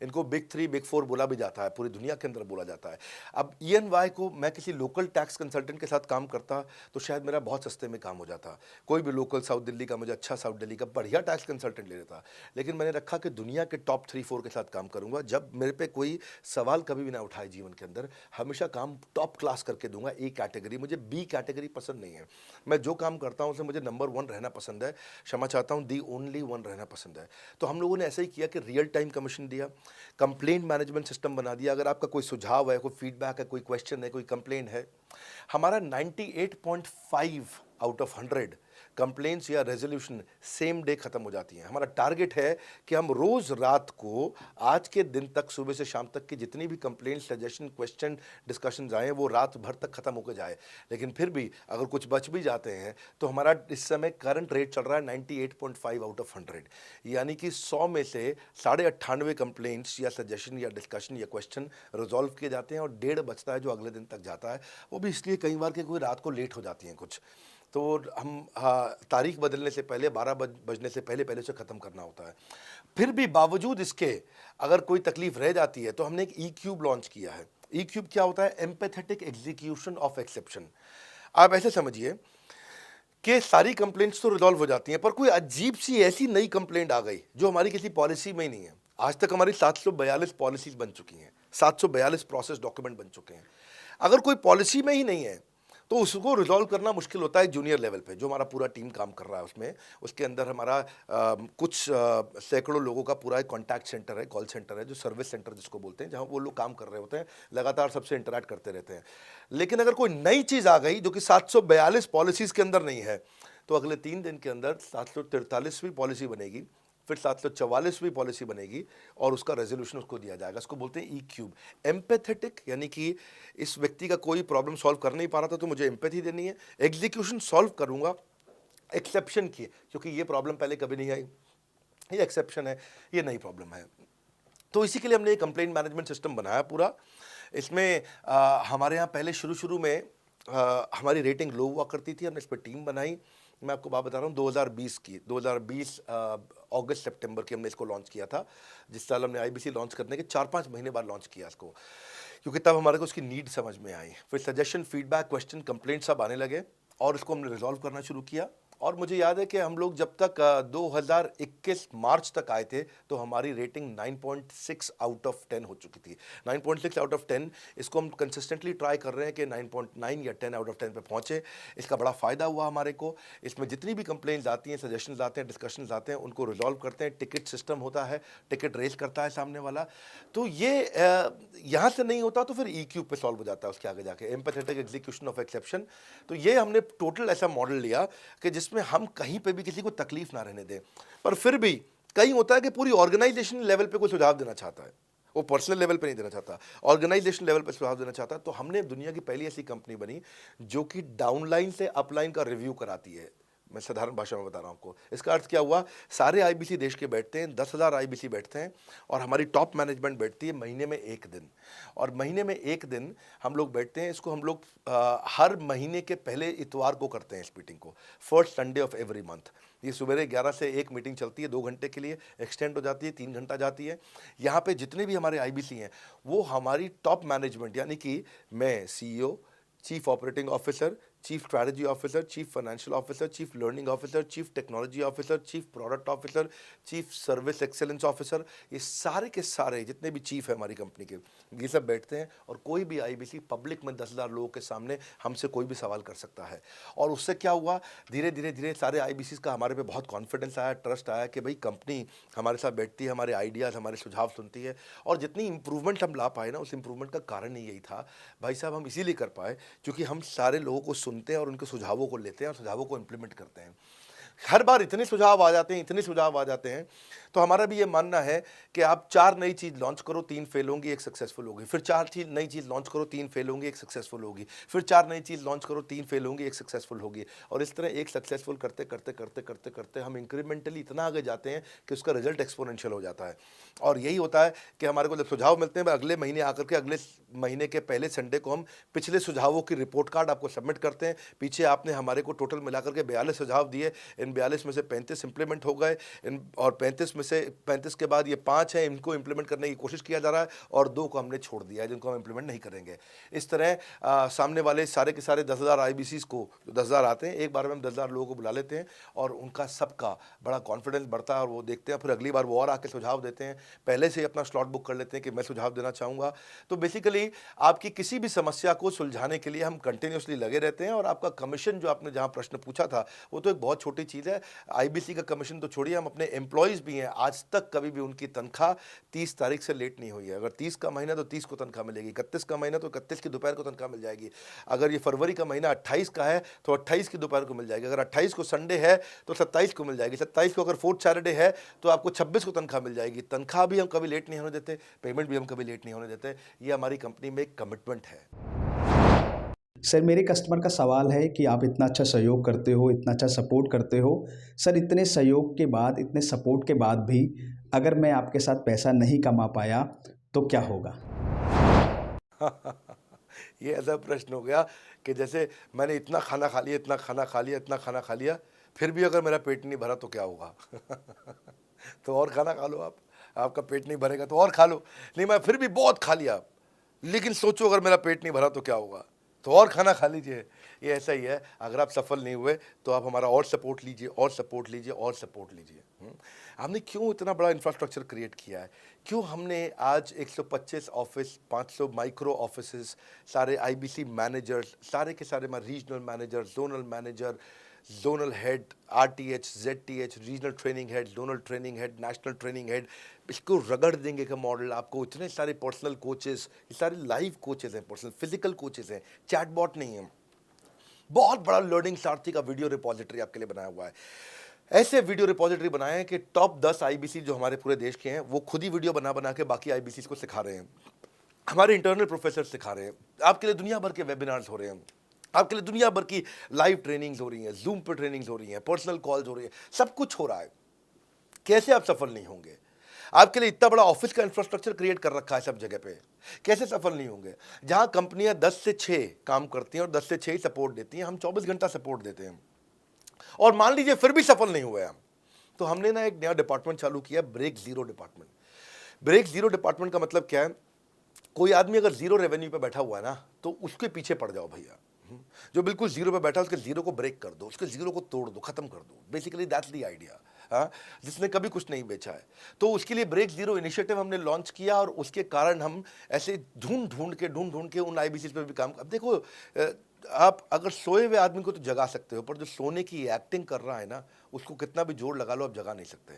इनको बिग 3, बिग 4 बोला भी जाता है, पूरी दुनिया के अंदर बोला जाता है। अब EY को मैं किसी लोकल टैक्स कंसल्टेंट के साथ काम करता तो शायद मेरा बहुत सस्ते में काम हो जाता। कोई भी लोकल साउथ दिल्ली का, मुझे अच्छा साउथ दिल्ली का बढ़िया टैक्स कंसल्टेंट ले लेता। लेकिन मैंने रखा कि दुनिया के टॉप 3-4 के साथ काम करूंगा। जब मेरे पे कोई सवाल कभी भी ना उठाए जीवन के अंदर, हमेशा काम टॉप क्लास करके दूंगा। ए कैटेगरी, मुझे बी कैटेगरी पसंद नहीं है। मैं जो काम करता हूँ उसमें मुझे नंबर 1 रहना पसंद है, क्षमा चाहता हूँ, दी ओनली 1 रहना पसंद है। तो हम लोगों ने ऐसा ही किया कि रियल टाइम कमीशन दिया, कंप्लेंट मैनेजमेंट सिस्टम बना दिया। अगर आपका कोई सुझाव है, कोई फीडबैक है, कोई क्वेश्चन है, कोई कंप्लेंट है, हमारा 98.5 आउट ऑफ 100 कंप्लेंट्स या रेजोल्यूशन सेम डे खत्म हो जाती हैं। हमारा टारगेट है कि हम रोज रात को, आज के दिन तक, सुबह से शाम तक की जितनी भी कंप्लेंट, सजेशन, क्वेश्चन, डिस्कशंस आए वो रात भर तक खत्म होकर जाए। लेकिन फिर भी अगर कुछ बच भी जाते हैं तो हमारा इस समय करंट रेट चल रहा है 98.5 आउट ऑफ 100, यानी कि 100 में से 98.5 कंप्लेंट्स या सजेशन या डिस्कशन या क्वेश्चन रिजॉल्व किए जाते हैं, और 1.5 बचता है जो अगले दिन तक जाता है। वो भी इसलिए कई बार कि कोई रात को लेट हो जाती हैं कुछ, तो हम तारीख बदलने से पहले, 12 बजने से पहले पहले से ख़त्म करना होता है। फिर भी बावजूद इसके अगर कोई तकलीफ रह जाती है तो हमने एक E-क्यूब लॉन्च किया है। E-क्यूब क्या होता है? Empathetic execution of exception. आप ऐसे समझिए कि सारी कंप्लेंट्स तो रिजॉल्व हो जाती हैं, पर कोई अजीब सी ऐसी नई कंप्लेंट आ गई जो हमारी किसी पॉलिसी में ही नहीं है। आज तक हमारी 742 पॉलिसीज बन चुकी हैं, 742 प्रोसेस डॉक्यूमेंट बन चुके हैं। अगर कोई पॉलिसी में ही नहीं है तो उसको रिजॉल्व करना मुश्किल होता है जूनियर लेवल पे, जो हमारा पूरा टीम काम कर रहा है उसमें। उसके अंदर हमारा कुछ सैकड़ों लोगों का पूरा एक कॉन्टैक्ट सेंटर है, कॉल सेंटर है, जो सर्विस सेंटर जिसको बोलते हैं, जहाँ वो लोग काम कर रहे होते हैं, लगातार सबसे इंटरैक्ट करते रहते हैं। लेकिन अगर कोई नई चीज़ आ गई जो कि 742 पॉलिसीज़ के अंदर नहीं है, तो अगले 3 दिन के अंदर 743वीं पॉलिसी बनेगी, फिर 744वीं पॉलिसी बनेगी, और उसका रेजोल्यूशन उसको दिया जाएगा। इसको बोलते हैं E-क्यूब। एम्पैथेटिक, यानी कि इस व्यक्ति का कोई प्रॉब्लम सॉल्व कर नहीं पा रहा था तो मुझे एम्पैथी देनी है। एग्जीक्यूशन सॉल्व करूंगा एक्सेप्शन की, क्योंकि ये प्रॉब्लम पहले कभी नहीं आई, ये एक्सेप्शन है, ये नई प्रॉब्लम है। तो इसी के लिए हमने एक कंप्लेंट मैनेजमेंट सिस्टम बनाया पूरा। इसमें हमारे यहाँ पहले शुरू में हमारी रेटिंग लो हुआ करती थी, हमने इस पर टीम बनाई। मैं आपको बात बता रहा हूँ 2020 अगस्त सितंबर की हमने इसको लॉन्च किया था। जिस साल हमने आईबीसी लॉन्च करने के 4-5 महीने बाद लॉन्च किया इसको, क्योंकि तब हमारे को उसकी नीड समझ में आई। फिर सजेशन, फीडबैक, क्वेश्चन, कंप्लेंट सब आने लगे, और इसको हमने रिजॉल्व करना शुरू किया। और मुझे याद है कि हम लोग जब तक 2021 मार्च तक आए थे तो हमारी रेटिंग 9.6 आउट ऑफ 10 हो चुकी थी। 9.6 आउट ऑफ 10, इसको हम कंसिस्टेंटली ट्राई कर रहे हैं कि 9.9 या 10 आउट ऑफ 10 पे पहुँचे। इसका बड़ा फ़ायदा हुआ हमारे को। इसमें जितनी भी कंप्लेंट्स आती हैं, सजेशंस आते हैं, डिस्कशंस आते हैं, उनको रिजॉल्व करते हैं। टिकट सिस्टम होता है, टिकट रेज करता है सामने वाला। तो ये यहाँ से नहीं होता तो फिर E-क्यूब पे सॉल्व हो जाता है उसके आगे जाके, एम्पैथेटिक एग्जीक्यूशन ऑफ एक्सेप्शन। तो ये हमने टोटल ऐसा मॉडल लिया कि जिसमें हम कहीं पे भी किसी को तकलीफ ना रहने दें। पर फिर भी कहीं होता है कि पूरी ऑर्गेनाइजेशन लेवल पे कोई सुझाव देना चाहता है, वो पर्सनल लेवल पे नहीं देना चाहता, ऑर्गेनाइजेशन लेवल पे सुझाव देना चाहता है। तो हमने दुनिया की पहली ऐसी कंपनी बनी जो कि डाउनलाइन से अपलाइन का रिव्यू कराती है। मैं साधारण भाषा में बता रहा हूँ आपको। इसका अर्थ क्या हुआ? सारे आईबीसी देश के बैठते हैं, 10,000 आईबीसी बैठते हैं, और हमारी टॉप मैनेजमेंट बैठती है महीने में 1 दिन। और महीने में 1 दिन हम लोग बैठते हैं। इसको हम लोग हर महीने के पहले इतवार को करते हैं इस मीटिंग को, first Sunday off every month. ये सुबह 11 से 1 मीटिंग चलती है, 2 घंटे के लिए, एक्सटेंड हो जाती है, 3 घंटा जाती है। यहाँ पे जितने भी हमारे आईबीसी हैं वो हमारी टॉप मैनेजमेंट, यानी कि मैं CEO, chief operating officer, chief strategy officer, chief financial officer, chief learning officer, chief technology officer, chief product officer, chief service excellence officer, ये सारे के सारे जितने भी चीफ है हमारी कंपनी के, ये सब बैठते हैं और कोई भी आईबीसी पब्लिक में 10,000 लोगों के सामने हमसे कोई भी सवाल कर सकता है। और उससे क्या हुआ, धीरे धीरे धीरे सारे आईबीसी का हमारे पे बहुत कॉन्फिडेंस आया, ट्रस्ट आया कि भाई कंपनी हमारे साथ बैठती है, हमारे आइडियाज़, हमारे सुझाव सुनती है। और जितनी इंप्रूवमेंट हम ला पाए ना, उस इंप्रूवमेंट का कारण ही यही था भाई साहब, हम इसीलिए कर पाए क्योंकि हम सारे लोगों को सुनते हैं और उनके सुझावों को लेते हैं और सुझावों को इम्प्लीमेंट करते हैं। हर बार इतने सुझाव आ जाते हैं, इतने सुझाव आ जाते हैं, तो हमारा भी ये मानना है कि आप 4 नई चीज़ लॉन्च करो, 3 फेल होंगी, 1 सक्सेसफुल होगी, फिर 4 नई चीज़ लॉन्च करो, 3 फेल होंगी, 1 सक्सेसफुल होगी, फिर 4 नई चीज़ लॉन्च करो, 3 फेल होंगी, 1 सक्सेसफुल होगी। और इस तरह एक सक्सेसफुल करते करते करते करते करते हम इंक्रीमेंटली इतना आगे जाते हैं कि उसका रिजल्ट एक्सपोनेंशियल हो जाता है। और यही होता है कि हमारे को जब सुझाव मिलते हैं, अगले महीने आकर के अगले महीने के पहले संडे को हम पिछले सुझावों की रिपोर्ट कार्ड आपको सबमिट करते हैं। पीछे आपने हमारे को टोटल मिलाकर के 42 सुझाव दिए, इन 42 में से 35 इंप्लीमेंट हो गए, और 35 में से 35 के बाद ये 5 हैं, इनको इंप्लीमेंट करने की कोशिश किया जा रहा है, और 2 को हमने छोड़ दिया है जिनको हम इंप्लीमेंट नहीं करेंगे। इस तरह सामने वाले सारे के सारे 10,000 आईबीसीज को, जो 10,000 आते हैं, एक बार में हम 10,000 लोगों को बुला लेते हैं और उनका सबका बड़ा कॉन्फिडेंस बढ़ता है और वो देखते हैं, फिर अगली बार वो और आके सुझाव देते हैं, पहले से ही अपना स्लॉट बुक कर लेते हैं कि मैं सुझाव देना चाहूँगा। तो बेसिकली आपकी किसी भी समस्या को सुलझाने के लिए हम कंटिन्यूसली लगे रहते हैं। और आपका कमीशन, जो आपने जहाँ प्रश्न पूछा था, वो तो एक बहुत छोटी चीज़ है। आईबीसी का कमीशन तो छोड़िए, हम अपने एम्प्लॉयज़ भी हैं, आज तक कभी भी उनकी तनख्वाह 30 तारीख से लेट नहीं हुई है। अगर 30 का महीना तो 30 को तनख्वाह मिलेगी, 31 का महीना तो 31 की दोपहर को तनख्वाह मिल जाएगी। अगर ये फरवरी का महीना 28 का है तो 28 की दोपहर को मिल जाएगी। अगर 28 को संडे है तो 27 को मिल जाएगी। 27 को अगर फोर्थ सैटरडे है तो आपको 26 को तनख्वाह मिल जाएगी। तनख्वाह भी हम कभी लेट नहीं होने देते, पेमेंट भी हम कभी लेट नहीं होने देते। ये हमारी कंपनी में एक कमिटमेंट है। सर, मेरे कस्टमर का सवाल है कि आप इतना अच्छा सहयोग करते हो, इतना अच्छा सपोर्ट करते हो, सर इतने सहयोग के बाद, इतने सपोर्ट के बाद भी अगर मैं आपके साथ पैसा नहीं कमा पाया तो क्या होगा? ये ऐसा प्रश्न हो गया कि जैसे मैंने इतना खाना खा लिया, इतना खाना खा लिया, इतना खाना खा लिया, फिर भी अगर मेरा पेट नहीं भरा तो क्या होगा? तो और खाना खा लो आप, आपका पेट नहीं भरेगा तो और खा लो। नहीं, मैं फिर भी बहुत खा लिया, लेकिन सोचो अगर मेरा पेट नहीं भरा तो क्या होगा? तो और खाना खा लीजिए। ये ऐसा ही है, अगर आप सफल नहीं हुए तो आप हमारा और सपोर्ट लीजिए, और सपोर्ट लीजिए, और सपोर्ट लीजिए। हमने क्यों इतना बड़ा इंफ्रास्ट्रक्चर क्रिएट किया है? क्यों हमने आज 125 ऑफिस, 500 माइक्रो ऑफिसेस, सारे आईबीसी मैनेजर्स, सारे के सारे regional manager, zonal head, RTH, ZTH, regional training head, zonal training head, national training head, इसको रगड़ देंगे का मॉडल आपको। इतने सारे पर्सनल कोचेस, ये सारे लाइव कोचेस हैं, पर्सनल फिजिकल कोचेस हैं, चैटबॉट नहीं है। बहुत बड़ा लर्निंग सारथी का वीडियो रिपोजिटरी आपके लिए बनाया हुआ है। ऐसे वीडियो रिपोजिटरी बनाए हैं कि टॉप 10 आईबीसी जो हमारे पूरे देश के हैं, वो खुद ही वीडियो बना बना के बाकी आईबीसी को सिखा रहे हैं। हमारे इंटरनल प्रोफेसर सिखा रहे हैं, आपके लिए दुनिया भर के वेबिनार्स हो रहे हैं, आपके लिए दुनिया भर की लाइव ट्रेनिंग्स हो रही हैं, जूम पर ट्रेनिंग्स हो रही हैं, पर्सनल कॉल्स हो रही हैं, सब कुछ हो रहा है। कैसे आप सफल नहीं होंगे? आपके लिए इतना बड़ा ऑफिस का इंफ्रास्ट्रक्चर क्रिएट कर रखा है सब जगह पे, कैसे सफल नहीं होंगे? जहां कंपनियां 10 से 6 काम करती हैं और 10 से 6 ही सपोर्ट देती हैं, हम 24 घंटा सपोर्ट देते हैं। और मान लीजिए फिर भी सफल नहीं हुए हम, तो हमने ना एक नया डिपार्टमेंट चालू किया, break zero department. Break zero department का मतलब क्या है? कोई आदमी अगर जीरो रेवेन्यू पे बैठा हुआ है ना, तो उसके पीछे पड़ जाओ भैया। जो बिल्कुल जीरो पे बैठा है, उसके जीरो को ब्रेक कर दो, उसके जीरो को तोड़ दो, खत्म कर दो। Basically that's the idea. हाँ, जिसने कभी कुछ नहीं बेचा है, तो उसके लिए ब्रेक जीरो इनिशिएटिव हमने लॉन्च किया। और उसके कारण हम ऐसे ढूंढ ढूंढ के उन आईबीसी पे भी काम। अब देखो, आप अगर सोए हुए आदमी को तो जगा सकते हो, पर जो सोने की एक्टिंग कर रहा है ना, उसको कितना भी जोर लगा लो, आप जगा नहीं सकते।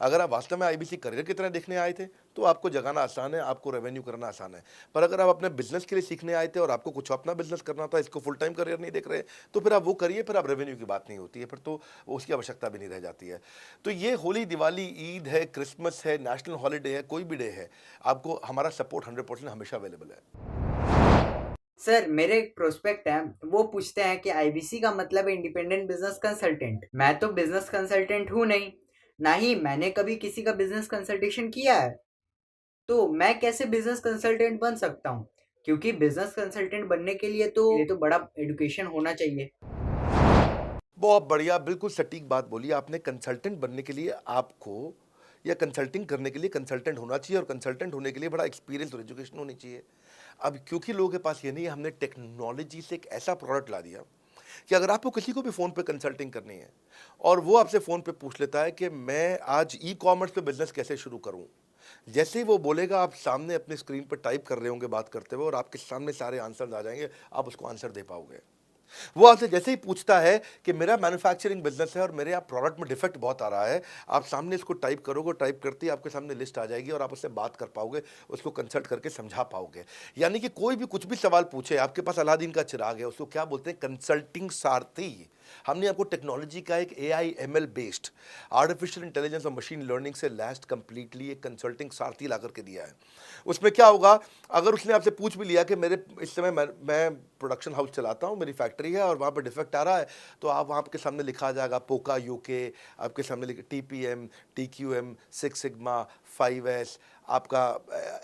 अगर आप वास्तव में आईबीसी करियर की तरह देखने आए थे तो आपको जगाना आसान है, आपको रेवेन्यू करना आसान है। पर अगर आप अपने बिजनेस के लिए सीखने आए थे और आपको कुछ अपना बिजनेस करना था, इसको फुल टाइम करियर नहीं देख रहे, तो फिर आप वो करिए, फिर आप रेवेन्यू की बात नहीं होती है, फिर तो उसकी आवश्यकता भी नहीं रह जाती है। तो ये होली, दिवाली, ईद है, क्रिसमस है, नेशनल हॉलीडे है, कोई भी डे है, आपको हमारा सपोर्ट 100% हमेशा अवेलेबल है। सर, मेरे एक प्रोस्पेक्ट है, वो पूछते हैं कि आईबीसी का मतलब है इंडिपेंडेंट बिजनेस कंसल्टेंट। मैं तो बिजनेस कंसल्टेंट हूँ नहीं, ना ही मैंने कभी किसी का बिजनेस कंसल्टेशन किया है, तो मैं कैसे बिजनेस कंसल्टेंट बन सकता हूँ? क्योंकि बिजनेस कंसल्टेंट बनने के लिए तो बड़ा एजुकेशन होना चाहिए। बहुत बढ़िया, बिल्कुल सटीक बात बोली आपने। कंसल्टेंट बनने के लिए आपको, या कंसल्टिंग करने के लिए कंसल्टेंट होना चाहिए, और कंसल्टेंट होने के लिए बड़ा एक्सपीरियंस और एजुकेशन होनी चाहिए। अब क्योंकि लोगों के पास ये नहीं है, हमने टेक्नोलॉजी से एक ऐसा प्रोडक्ट ला दिया कि अगर आपको किसी को भी फ़ोन पे कंसल्टिंग करनी है और वो आपसे फ़ोन पे पूछ लेता है कि मैं आज ई-कॉमर्स पे बिज़नेस कैसे शुरू करूं, जैसे ही वो बोलेगा आप सामने अपनी स्क्रीन पर टाइप कर रहे होंगे बात करते हुए और आपके सामने सारे आंसर आ जाएंगे, आप उसको आंसर दे पाओगे। वो आपसे जैसे ही पूछता है कि मेरा मैन्युफैक्चरिंग बिजनेस है और मेरे यहाँ प्रोडक्ट में डिफेक्ट बहुत आ रहा है, आप सामने इसको टाइप करोगे, टाइप करते ही आपके सामने लिस्ट आ जाएगी और आप उससे बात कर पाओगे, उसको कंसल्ट करके समझा पाओगे। यानी कि कोई भी कुछ भी सवाल पूछे, आपके पास अलादीन का चिराग है, उसको क्या बोलते हैं, कंसल्टिंग सारथी। हमने आपको टेक्नोलॉजी का एक AI ML based artificial intelligence और मशीन लर्निंग से लैस्ट कंप्लीटली एक कंसल्टिंग सारथी ला करके दिया है। उसमें क्या होगा, अगर उसने आपसे पूछ भी लिया कि मेरे इस समय मैं प्रोडक्शन हाउस चलाता हूँ, मेरी फैक्ट्री है और वहाँ पर डिफेक्ट आ रहा है, तो आप वहाँ के सामने लिखा आ जाएगा पोका UK, आपके सामने TPM, TQM, 6 सिग्मा, 5S, आपका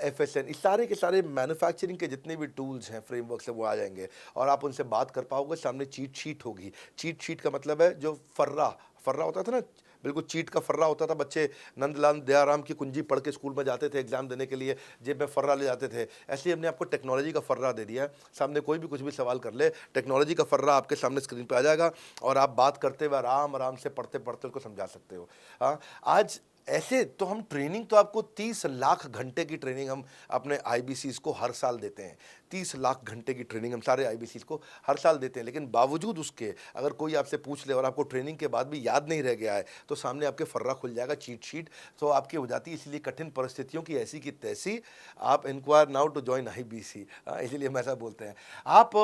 FSN, इस सारे के सारे मैन्युफैक्चरिंग के जितने भी टूल्स हैं, फ्रेमवर्क से वो आ जाएंगे और आप उनसे बात कर पाओगे। सामने चीट शीट होगी। चीट शीट का मतलब है जो फर्रा होता था ना, बिल्कुल चीट का फर्रा होता था। बच्चे नंदलाल दयाराम की कुंजी पढ़ के स्कूल में जाते थे एग्जाम देने के लिए, जेब में फर्रा ले जाते थे। ऐसे ही हमने आपको टेक्नोलॉजी का फर्रा दे दिया है। सामने कोई भी कुछ भी सवाल कर ले, टेक्नोलॉजी का फर्रा आपके सामने स्क्रीन पे आ जाएगा और आप बात करते हुए आराम से पढ़ते पढ़ते उसको समझा सकते हो। हाँ, आज ऐसे तो हम ट्रेनिंग तो आपको 30 लाख घंटे की ट्रेनिंग हम अपने IBCs को हर साल देते हैं। 30 लाख घंटे की ट्रेनिंग हम सारे IBCs को हर साल देते हैं। लेकिन बावजूद उसके अगर कोई आपसे पूछ ले और आपको ट्रेनिंग के बाद भी याद नहीं रह गया है, तो सामने आपके फर्रा खुल जाएगा, चीट शीट तो आपकी हो जाती है। इसलिए कठिन परिस्थितियों की ऐसी की तैसी, आप inquire now to join IBC, इसीलिए हम ऐसा बोलते हैं। आप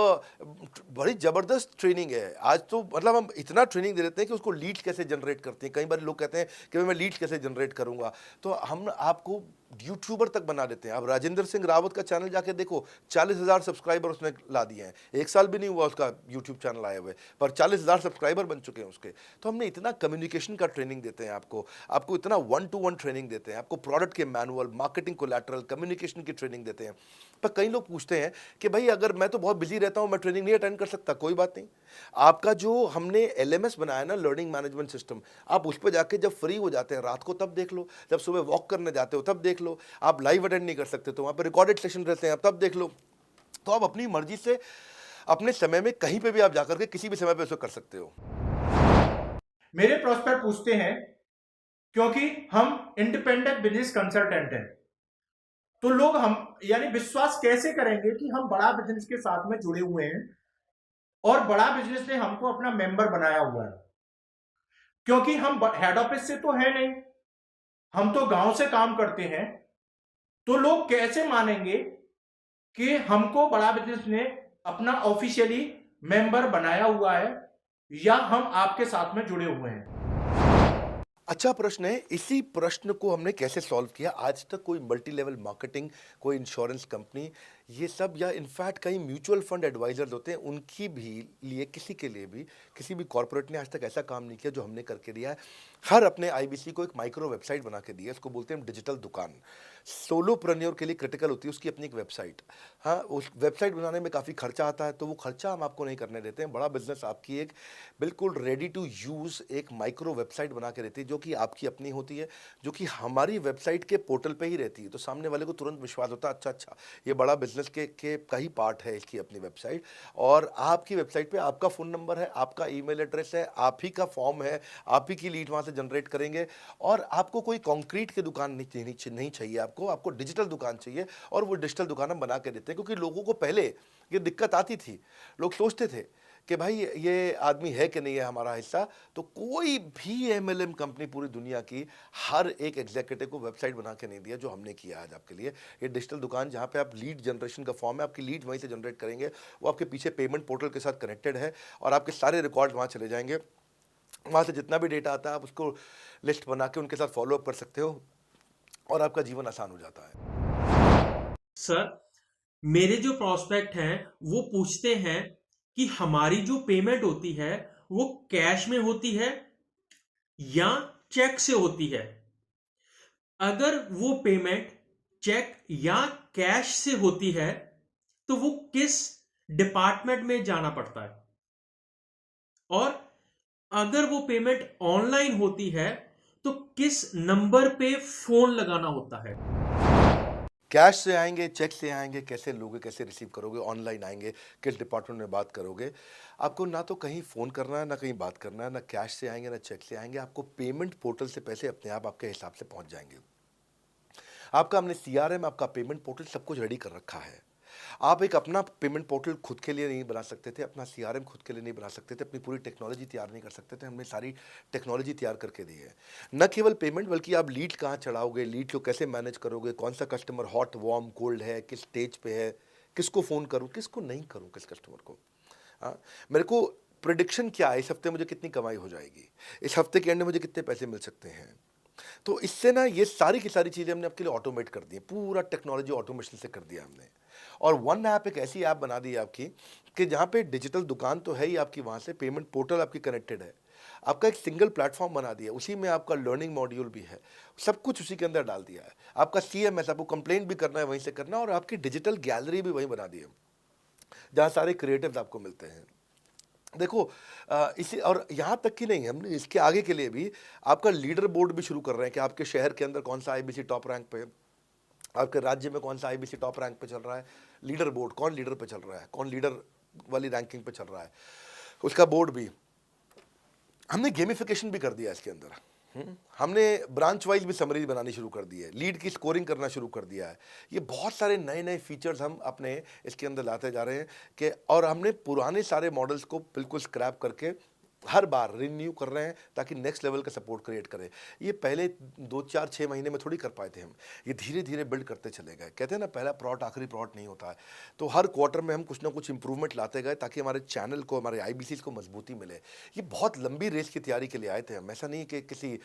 बड़ी ज़बरदस्त ट्रेनिंग है आज तो, मतलब हम इतना ट्रेनिंग दे देते हैं कि उसको लीड्स कैसे जनरेट करते हैं। कई बार लोग कहते हैं कि मैं लीड्स कैसे जनरेट करूंगा, तो हम आपको यूट्यूबर तक बना देते हैं। अब राजेंद्र सिंह रावत का चैनल जाके देखो, 40,000 सब्सक्राइबर उसने ला दिए हैं। 1 साल भी नहीं हुआ उसका यूट्यूब चैनल आए हुए, पर 40,000 सब्सक्राइबर बन चुके हैं उसके। तो हमने इतना कम्युनिकेशन का ट्रेनिंग देते हैं आपको इतना 1-to-1 ट्रेनिंग देते हैं, आपको प्रोडक्ट के मैनुअल, मार्केटिंग कोलैटरल, कम्युनिकेशन की ट्रेनिंग देते हैं। पर कई लोग पूछते हैं कि भाई अगर मैं तो बहुत बिजी रहता हूं, मैं ट्रेनिंग नहीं अटेंड कर सकता। कोई बात नहीं, आपका जो हमने LMS बनाया ना, लर्निंग मैनेजमेंट सिस्टम, आप उस पर जाके जब फ्री हो जाते हैं रात को तब देख लो, जब सुबह वॉक करने जाते हो तब देख लो। आप लाइव अटेंड नहीं कर सकते तो वहाँ पर रिकॉर्डेड सेशन रहते हैं, आप तब देख लो। तो आप अपनी मर्जी से अपने समय में कहीं पे भी आप जाकर के किसी भी समय पे उसको कर सकते हो। मेरे प्रोस्पेक्ट पूछते हैं, क्योंकि हम इंडिपेंडेंट बिजनेस कंसल्टेंट हैं, तो लोग हम यानी विश्वास कैसे करेंगे कि हम बड़ा बिजनेस के साथ में जुड़े हुए हैं और बड़ा बिजनेस ने हमको अपना मेंबर बनाया हुआ है। क्योंकि हम हेड ऑफिस से तो है नहीं, हम तो गांव से काम करते हैं, तो लोग कैसे मानेंगे कि हमको बड़ा बिजनेस ने अपना ऑफिशियली मेंबर बनाया हुआ है या हम आपके साथ में जुड़े हुए हैं। अच्छा प्रश्न है। इसी प्रश्न को हमने कैसे सॉल्व किया, आज तक कोई मल्टी लेवल मार्केटिंग, कोई इंश्योरेंस कंपनी, ये सब, या इनफैक्ट कई म्यूचुअल फंड एडवाइजर्स होते हैं, उनकी भी लिए किसी के लिए भी किसी भी कॉर्पोरेट ने आज तक ऐसा काम नहीं किया जो हमने करके दिया है। हर अपने IBC को एक माइक्रो वेबसाइट बना के दी है, इसको बोलते हैं डिजिटल दुकान। सोलोप्रेन्योर के लिए क्रिटिकल होती है उसकी अपनी एक वेबसाइट। हाँ, उस वेबसाइट बनाने में काफ़ी खर्चा आता है, तो वो खर्चा हम आपको नहीं करने देते हैं। बड़ा बिजनेस आपकी एक बिल्कुल रेडी टू यूज़ एक माइक्रो वेबसाइट बना के देती है, जो कि आपकी अपनी होती है, जो कि हमारी वेबसाइट के पोर्टल पे ही रहती है। तो सामने वाले को तुरंत विश्वास होता है, अच्छा ये बड़ा बिजनेस के का ही पार्ट है इसकी अपनी वेबसाइट। और आपकी वेबसाइट पे आपका फ़ोन नंबर है, आपका ईमेल एड्रेस है, आप ही का फॉर्म है, आप ही की लीड वहाँ से जनरेट करेंगे। और आपको कोई कॉन्क्रीट की दुकान नहीं चाहिए, आपको डिजिटल दुकान चाहिए। और वो डिजिटल दुकान हम बना के देते हैं, क्योंकि लोगों को पहले ये दिक्कत आती थी। लोग सोचते थे कि भाई ये आदमी है कि नहीं है हमारा हिस्सा। तो कोई भी MLM कंपनी पूरी दुनिया की हर एक एग्जीक्यूटिव को वेबसाइट बना के नहीं दिया जो हमने किया आज आपके लिए। ये डिजिटल दुकान जहाँ पे आप लीड जनरेशन का फॉर्म है, आपकी लीड वहीं से जनरेट करेंगे, वो आपके पीछे पेमेंट पोर्टल के साथ कनेक्टेड है और आपके सारे रिकॉर्ड वहाँ चले जाएंगे। वहाँ से जितना भी डेटा आता है आप उसको लिस्ट बना के उनके साथ फॉलोअप कर सकते हो और आपका जीवन आसान हो जाता है। सर, मेरे जो प्रोस्पेक्ट हैं वो पूछते हैं कि हमारी जो पेमेंट होती है वो कैश में होती है या चेक से होती है। अगर वो पेमेंट चेक या कैश से होती है तो वो किस डिपार्टमेंट में जाना पड़ता है, और अगर वो पेमेंट ऑनलाइन होती है तो किस नंबर पे फोन लगाना होता है। कैश से आएंगे, चेक से आएंगे, कैसे लोगे, कैसे रिसीव करोगे, ऑनलाइन आएंगे, किस डिपार्टमेंट में बात करोगे। आपको ना तो कहीं फ़ोन करना है, ना कहीं बात करना है, ना कैश से आएंगे, ना चेक से आएंगे। आपको पेमेंट पोर्टल से पैसे अपने आप आपके हिसाब से पहुंच जाएंगे। आपका हमने CRM, आपका पेमेंट पोर्टल सब कुछ रेडी कर रखा है। आप एक अपना पेमेंट पोर्टल खुद के लिए नहीं बना सकते थे, अपना CRM खुद के लिए नहीं बना सकते थे, अपनी पूरी टेक्नोलॉजी तैयार नहीं कर सकते थे। हमने सारी टेक्नोलॉजी तैयार करके दी है। न केवल पेमेंट, बल्कि आप लीड कहाँ चढ़ाओगे, लीड को कैसे मैनेज करोगे, कौन सा कस्टमर हॉट, वार्म, कोल्ड है, किस स्टेज पे है, किसको फ़ोन करूँ, किसको नहीं करूँ, किस कस्टमर को। हाँ, मेरे को प्रिडिक्शन क्या है, इस हफ्ते मुझे कितनी कमाई हो जाएगी, इस हफ्ते के एंड में मुझे कितने पैसे मिल सकते हैं। तो इससे ना ये सारी की सारी चीज़ें हमने आपके लिए ऑटोमेट कर दी है, पूरा टेक्नोलॉजी ऑटोमेशन से कर दिया हमने। और वन ऐप एक ऐसी ऐप बना दी है आपकी कि जहाँ पे डिजिटल दुकान तो है ही आपकी, वहाँ से पेमेंट पोर्टल आपकी कनेक्टेड है, आपका एक सिंगल प्लेटफॉर्म बना दिया, उसी में आपका लर्निंग मॉड्यूल भी है, सब कुछ उसी के अंदर डाल दिया है। आपका CMS, आपको कंप्लेंट भी करना है वहीं से करना, और आपकी डिजिटल गैलरी भी वहीं बना दी है, जहाँ सारे क्रिएटिव्स आपको मिलते हैं। देखो इसी, और यहाँ तक कि नहीं, हमने इसके आगे के लिए भी आपका लीडर बोर्ड भी शुरू कर रहे हैं कि आपके शहर के अंदर कौन सा IBC टॉप रैंक पे, आपके राज्य में कौन सा IBC टॉप रैंक पे चल रहा है, लीडर बोर्ड कौन लीडर पे चल रहा है, कौन लीडर वाली रैंकिंग पे चल रहा है, उसका बोर्ड भी हमने गेमिफिकेशन भी कर दिया इसके अंदर। हमने ब्रांच वाइज भी समरीज बनानी शुरू कर दी है, लीड की स्कोरिंग करना शुरू कर दिया है। ये बहुत सारे नए नए फीचर्स हम अपने इसके अंदर लाते जा रहे हैं कि, और हमने पुराने सारे मॉडल्स को बिल्कुल स्क्रैप करके हर बार रिन्यू कर रहे हैं ताकि नेक्स्ट लेवल का सपोर्ट क्रिएट करें। ये पहले 2-4-6 महीने में थोड़ी कर पाए थे हम, ये धीरे धीरे बिल्ड करते चले गए। कहते हैं ना, पहला प्लॉट आखिरी प्लॉट नहीं होता है। तो हर क्वार्टर में हम कुछ ना कुछ इंप्रूवमेंट लाते गए ताकि हमारे चैनल को, हमारे IBCs को मजबूती मिले। ये बहुत लंबी रेस की तैयारी के लिए आए थे हम, ऐसा नहीं कि किसी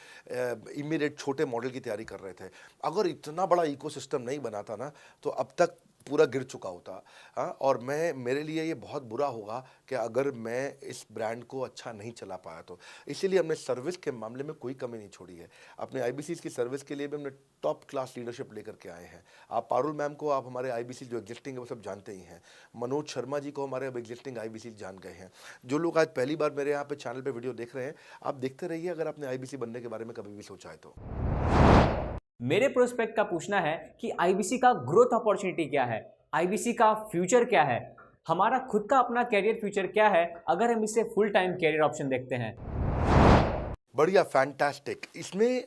इमीडिएट छोटे मॉडल की तैयारी कर रहे थे। अगर इतना बड़ा इकोसिस्टम नहीं बनाता ना तो अब तक पूरा गिर चुका होता। हाँ, और मेरे लिए ये बहुत बुरा होगा कि अगर मैं इस ब्रांड को अच्छा नहीं चला पाया तो। इसीलिए हमने सर्विस के मामले में कोई कमी नहीं छोड़ी है। अपने IBCs की सर्विस के लिए भी हमने टॉप क्लास लीडरशिप लेकर के आए हैं। आप पारुल मैम को, आप हमारे IBCs जो एग्जिस्टिंग है वो सब जानते ही हैं। मनोज शर्मा जी को हमारे अब एग्जिस्टिंग IBCs जान गए हैं। जो लोग आज पहली बार मेरे यहाँ पे चैनल पे वीडियो देख रहे हैं, आप देखते रहिए अगर आपने IBC बनने के बारे में कभी भी सोचा है तो। मेरे प्रोस्पेक्ट का पूछना है कि IBC का ग्रोथ अपॉर्चुनिटी क्या है, IBC का फ्यूचर क्या है, हमारा खुद का अपना कैरियर फ्यूचर क्या है अगर हम इसे फुल टाइम कैरियर ऑप्शन देखते हैं। बढ़िया, फैंटास्टिक। इसमें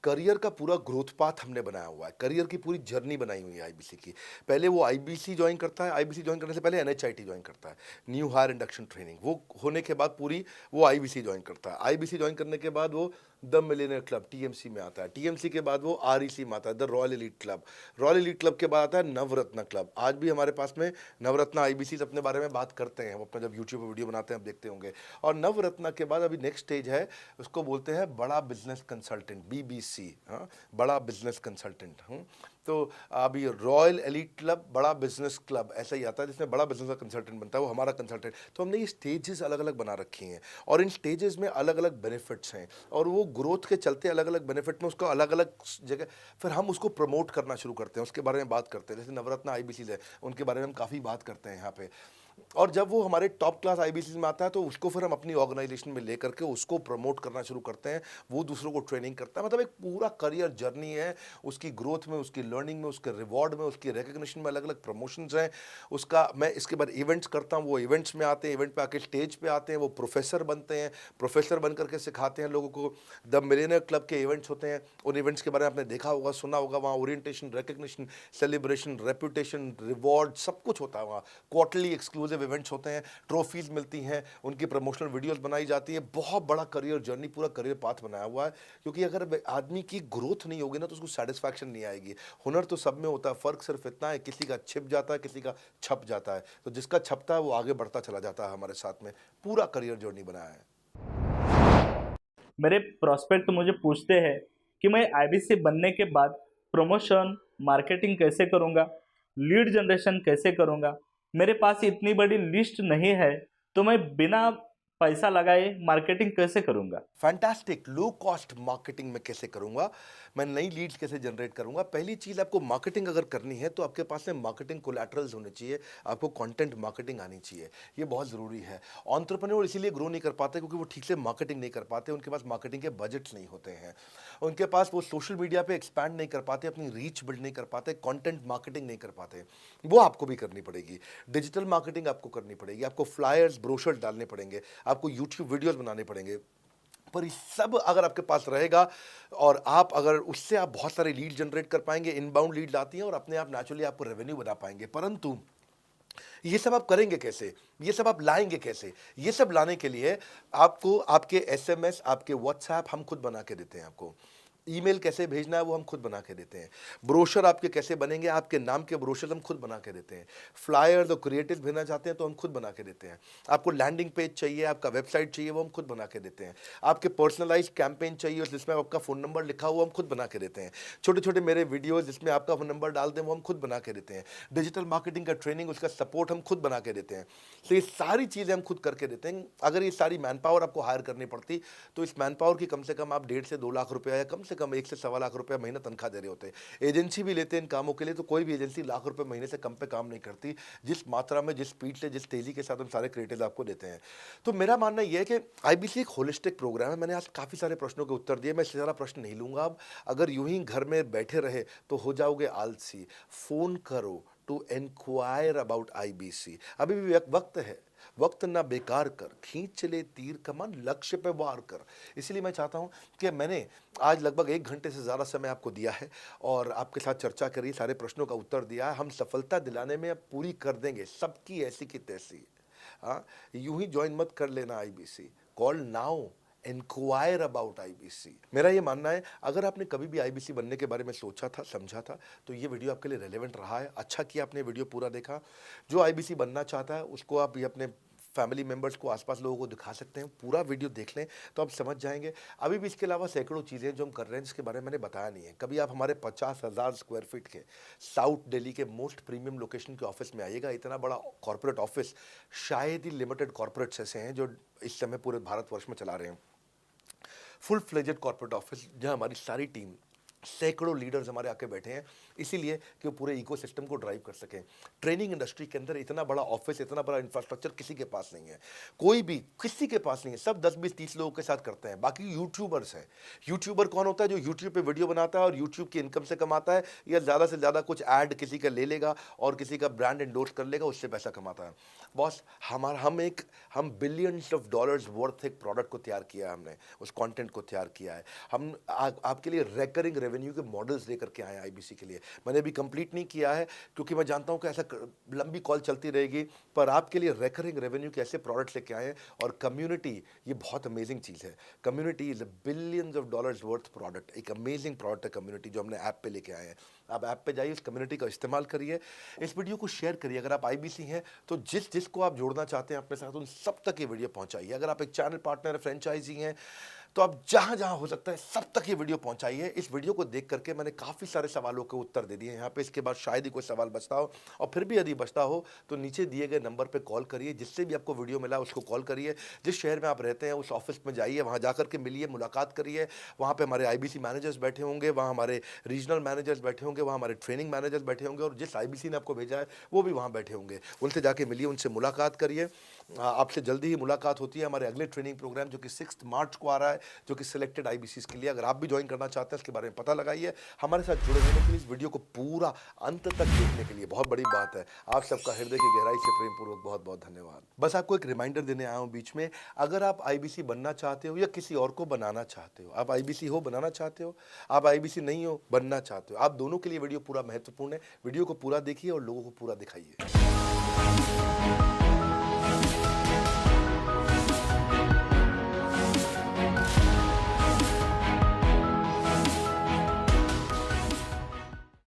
करियर का पूरा ग्रोथ पाथ हमने बनाया हुआ है, करियर की पूरी जर्नी बनाई हुई है IBC की। पहले वो IBC ज्वाइन करता है, IBC ज्वाइन करने से पहले NHIT ज्वाइन करता है, न्यू हायर इंडक्शन ट्रेनिंग। वो होने के बाद पूरी वो IBC ज्वाइन करता है। IBC ज्वाइन करने के बाद वो द मिलेनियर क्लब TMC में आता है। TMC के बाद वो REC में आता है, the royal elite club. Royal elite club के बाद आता है नवरत्न क्लब। आज भी हमारे पास में नवरत्न IBCs अपने बारे में बात करते हैं, वो अपना जब यूट्यूब पर वीडियो बनाते हैं आप देखते होंगे। और नवरत्न के बाद अभी नेक्स्ट स्टेज है, उसको बोलते हैं बड़ा बिजनेस कंसल्टेंट, BBC। हाँ, बड़ा बिजनेस कंसल्टेंट। तो अभी रॉयल एलीट क्लब, बड़ा बिजनेस क्लब, ऐसा ही आता है जिसमें बड़ा बिजनेस का कंसल्टेंट बनता है, वो हमारा कंसल्टेंट। तो हमने ये स्टेजेस अलग अलग बना रखी हैं और इन स्टेजेस में अलग अलग बेनिफिट्स हैं और वो ग्रोथ के चलते अलग अलग बेनिफिट में उसको अलग अलग जगह फिर हम उसको प्रमोट करना शुरू करते हैं, उसके बारे में बात करते हैं। जैसे नवरत्न IBCs है, उनके बारे में हम काफ़ी बात करते हैं यहाँ पे। और जब वो हमारे टॉप क्लास IBCs में आता है तो उसको फिर हम अपनी ऑर्गेनाइजेशन में लेकर के उसको प्रमोट करना शुरू करते हैं, वो दूसरों को ट्रेनिंग करता है। मतलब एक पूरा करियर जर्नी है, उसकी ग्रोथ में, उसकी लर्निंग में, उसके रिवॉर्ड में, उसकी रिकग्निशन में अलग अलग प्रमोशंस हैं उसका। मैं इसके बाद इवेंट्स करता हूँ, वो इवेंट्स में आते हैं, इवेंट पे आके स्टेज पे आते हैं, वो प्रोफेसर बनते हैं, प्रोफेसर बन करके सिखाते हैं लोगों को। द मिलेनियर क्लब के इवेंट्स होते हैं, उन इवेंट्स के बारे में आपने देखा होगा, सुना होगा। वहाँ orientation, recognition, celebration, reputation, reward, सब कुछ होता है वहाँ। क्वार्टरली एक्सक्लूसिव इवेंट्स होते हैं, ट्रॉफीज मिलती हैं, उनकी प्रमोशनल वीडियोस बनाई जाती है। बहुत बड़ा करियर जर्नी, पूरा करियर पाथ बनाया हुआ है। क्योंकि अगर आदमी की ग्रोथ नहीं होगी ना तो उसको सेटिस्फैक्शन नहीं आएगी। हुनर तो सब में होता है, फ़र्क सिर्फ इतना है, किसी का छिप जाता है, किसी का छप जाता है। तो जिसका छपता है वो आगे बढ़ता चला जाता है हमारे साथ में। पूरा करियर जर्नी बनाया है। मेरे प्रोस्पेक्ट मुझे पूछते हैं कि मैं IBC बनने के बाद प्रमोशन, मार्केटिंग कैसे करूँगा, लीड जनरेशन कैसे करूँगा। मेरे पास इतनी बड़ी लिस्ट नहीं है, तो मैं बिना पैसा लगाए मार्केटिंग कैसे करूंगा? फैंटास्टिक। लो कॉस्ट मार्केटिंग में कैसे करूंगा, मैं नई लीड्स कैसे जनरेट करूंगा। पहली चीज, आपको मार्केटिंग अगर करनी है तो आपके पास में मार्केटिंग कोलैटरल्स होने चाहिए, आपको कंटेंट मार्केटिंग आनी चाहिए, ये बहुत ज़रूरी है। एंटरप्रेन्योर इसीलिए ग्रो नहीं कर पाते क्योंकि वो ठीक से मार्केटिंग नहीं कर पाते, उनके पास मार्केटिंग के बजट्स नहीं होते हैं, उनके पास वो सोशल मीडिया पे एक्सपैंड नहीं कर पाते, अपनी रीच बिल्ड नहीं कर पाते, कंटेंट मार्केटिंग नहीं कर पाते। वो आपको भी करनी पड़ेगी। डिजिटल मार्केटिंग आपको करनी पड़ेगी, आपको फ्लायर्स ब्रोशर्स डालने पड़ेंगे, आपको यूट्यूब वीडियोस बनाने पड़ेंगे। पर ये सब अगर आपके पास रहेगा और आप अगर उससे आप बहुत सारे लीड जनरेट कर पाएंगे, इनबाउंड लीड्स आती हैं और अपने आप नेचुरली आपको रेवेन्यू बना पाएंगे। परंतु ये सब आप करेंगे कैसे, ये सब आप लाएंगे कैसे? ये सब लाने के लिए आपको आपके एसएमएस, आपके व्हाट्सएप हम खुद बना के देते हैं। आपको ईमेल कैसे भेजना है वो हम खुद बना के देते हैं। ब्रोशर आपके कैसे बनेंगे, आपके नाम के ब्रोशर हम खुद बना के देते हैं। फ्लायर्स और क्रिएटिव भेजना चाहते हैं तो हम खुद बना के देते हैं। आपको लैंडिंग पेज चाहिए, आपका वेबसाइट चाहिए, वो हम खुद बना के देते हैं। आपके पर्सनलाइज्ड कैंपेन चाहिए और जिसमें आपका फ़ोन नंबर लिखा हुआ हम खुद बना के देते हैं। छोटे छोटे मेरे वीडियोज़ जिसमें आपका फ़ोन नंबर डाल दें वो हम खुद बना के देते हैं। डिजिटल मार्केटिंग का ट्रेनिंग, उसका सपोर्ट हम खुद बना के देते हैं। तो ये सारी चीज़ें हम खुद करके देते हैं। अगर ये सारी मैन पावर आपको हायर करनी पड़ती तो इस मैन पावर की कम से कम आप 1.5 से 2 लाख रुपया या कम से कम 1 से सवा लाख रुपया महीना तनख्वाह दे रहे होते हैं। एजेंसी भी लेते हैं इन कामों के लिए, तो कोई भी एजेंसी लाख रुपए महीने से कम पे काम नहीं करती, जिस मात्रा में, जिस स्पीड से, जिस तेजी के साथ हम सारे क्रिएटिव आपको देते हैं। तो मेरा मानना यह है कि आईबीसी एक होलिस्टिक प्रोग्राम है। मैंने आज काफ़ी सारे प्रश्नों के उत्तर दिए, मैं सारा प्रश्न नहीं लूंगा अब। अगर यूं ही घर में बैठे रहे तो हो जाओगे आलसी। फ़ोन करो टू इंक्वायर अबाउट आईबीसी। अभी भी वक्त है, वक्त ना बेकार कर, खींच चले तीर कमान, लक्ष्य पे वार कर। इसलिए मैं चाहता हूं कि मैंने आज लगभग 1 घंटे से ज़्यादा समय आपको दिया है और आपके साथ चर्चा करी, सारे प्रश्नों का उत्तर दिया है। हम सफलता दिलाने में अब पूरी कर देंगे सबकी ऐसी की तैसी। हाँ, यूं ही ज्वाइन मत कर लेना IBC, call now, inquire about IBC. मेरा ये मानना है, अगर आपने कभी भी आईबीसी बनने के बारे में सोचा था, समझा था, तो ये वीडियो आपके लिए रेलेवेंट रहा है। अच्छा किया आपने वीडियो पूरा देखा। जो आईबीसी बनना चाहता है उसको आप ये अपने फैमिली मेंबर्स को, आसपास लोगों को दिखा सकते हैं। पूरा वीडियो देख लें तो आप समझ जाएंगे। अभी भी इसके अलावा सैकड़ों चीज़ें जो हम कर रहे हैं जिसके बारे में मैंने बताया नहीं है। कभी आप हमारे 50,000 स्क्वायर फीट के साउथ दिल्ली के मोस्ट प्रीमियम लोकेशन के ऑफिस में आइएगा। इतना बड़ा कॉर्पोरेट ऑफिस शायद ही लिमिटेड कॉर्पोरेट्स ऐसे हैं जो इस समय पूरे भारतवर्ष में चला रहे हैं। फुल फ्लेजेड कॉर्पोरेट ऑफिस जहां हमारी सारी टीम, सैकड़ों लीडर्स हमारे आके बैठे हैं, इसीलिए कि वो पूरे इकोसिस्टम को ड्राइव कर सकें। ट्रेनिंग इंडस्ट्री के अंदर इतना बड़ा ऑफिस, इतना बड़ा इंफ्रास्ट्रक्चर किसी के पास नहीं है, कोई भी किसी के पास नहीं है। सब 10, 20, 30 लोगों के साथ करते हैं। बाकी यूट्यूबर्स हैं। यूट्यूबर कौन होता है? जो यूट्यूब पे वीडियो बनाता है और यूट्यूब की इनकम से कमाता है, या ज़्यादा से ज़्यादा कुछ ऐड किसी का ले लेगा और किसी का ब्रांड एंडोर्स कर लेगा, उससे पैसा कमाता है। बॉस, हम बिलियंस ऑफ डॉलर्स वर्थ एक प्रोडक्ट को तैयार किया है, हमने उस कंटेंट को तैयार किया है। हम आपके लिए रेकरिंग रेवेन्यू के मॉडल्स लेकर के आए हैं आईबीसी के लिए। मैंने अभी कंप्लीट नहीं किया है क्योंकि मैं जानता हूं कि ऐसा लंबी कॉल चलती रहेगी, पर आपके लिए रेकरिंग रेवेन्यू के ऐसे प्रोडक्ट्स लेके आए हैं। और कम्युनिटी, ये बहुत अमेजिंग चीज़ है। Community is a billions of dollars worth product. एक अमेजिंग प्रोडक्ट है कम्युनिटी, जो हमने ऐप पे लेके आए हैं। आप ऐप पे जाइए, इस कम्युनिटी का इस्तेमाल करिए, इस वीडियो को शेयर करिए। अगर आप आईबीसी हैं तो जिसको आप जोड़ना चाहते हैं अपने साथ, उन सब तक ये वीडियो पहुंचाइए। अगर आप एक चैनल पार्टनर, फ्रेंचाइजी हैं, तो आप जहां जहां हो सकता है सब तक ये वीडियो पहुंचाइए। इस वीडियो को देख करके मैंने काफ़ी सारे सवालों के उत्तर दे दिए यहाँ पे। इसके बाद शायद ही कोई सवाल बचता हो, और फिर भी यदि बचता हो तो नीचे दिए गए नंबर पे कॉल करिए। जिससे भी आपको वीडियो मिला उसको कॉल करिए। जिस शहर में आप रहते हैं उस ऑफिस में जाइए, वहाँ जा करके मिलिए, मुलाकात करिए। वहाँ पर हमारे आईबीसी मैनेजर्स बैठे होंगे, वहाँ हमारे रीजनल मैनेजर्स बैठे होंगे, वहाँ हमारे ट्रेनिंग मैनेजर्स बैठे होंगे, और जिस आईबीसी ने आपको भेजा है वो भी वहाँ बैठे होंगे। उनसे जाके मिलिए, उनसे मुलाकात करिए। आपसे जल्दी ही मुलाकात होती है। हमारे अगले ट्रेनिंग प्रोग्राम जो कि 6 मार्च को आ रहा है, जो कि सिलेक्टेड आईबीसी के लिए, अगर आप भी ज्वाइन करना चाहते हैं इसके बारे में पता लगाइए। हमारे साथ जुड़े रहने के लिए, इस वीडियो को पूरा अंत तक देखने के लिए बहुत बड़ी बात है। आप सबका हृदय की गहराई से प्रेम पूर्वक बहुत बहुत धन्यवाद। बस आपको एक रिमाइंडर देने आया हूँ बीच में, अगर आप आईबीसी बनना चाहते हो या किसी और को बनाना चाहते हो, आप आईबीसी हो बनाना चाहते हो, आप आईबीसी नहीं हो बनना चाहते हो, आप दोनों के लिए वीडियो पूरा महत्वपूर्ण है। वीडियो को पूरा देखिए और लोगों को पूरा दिखाइए।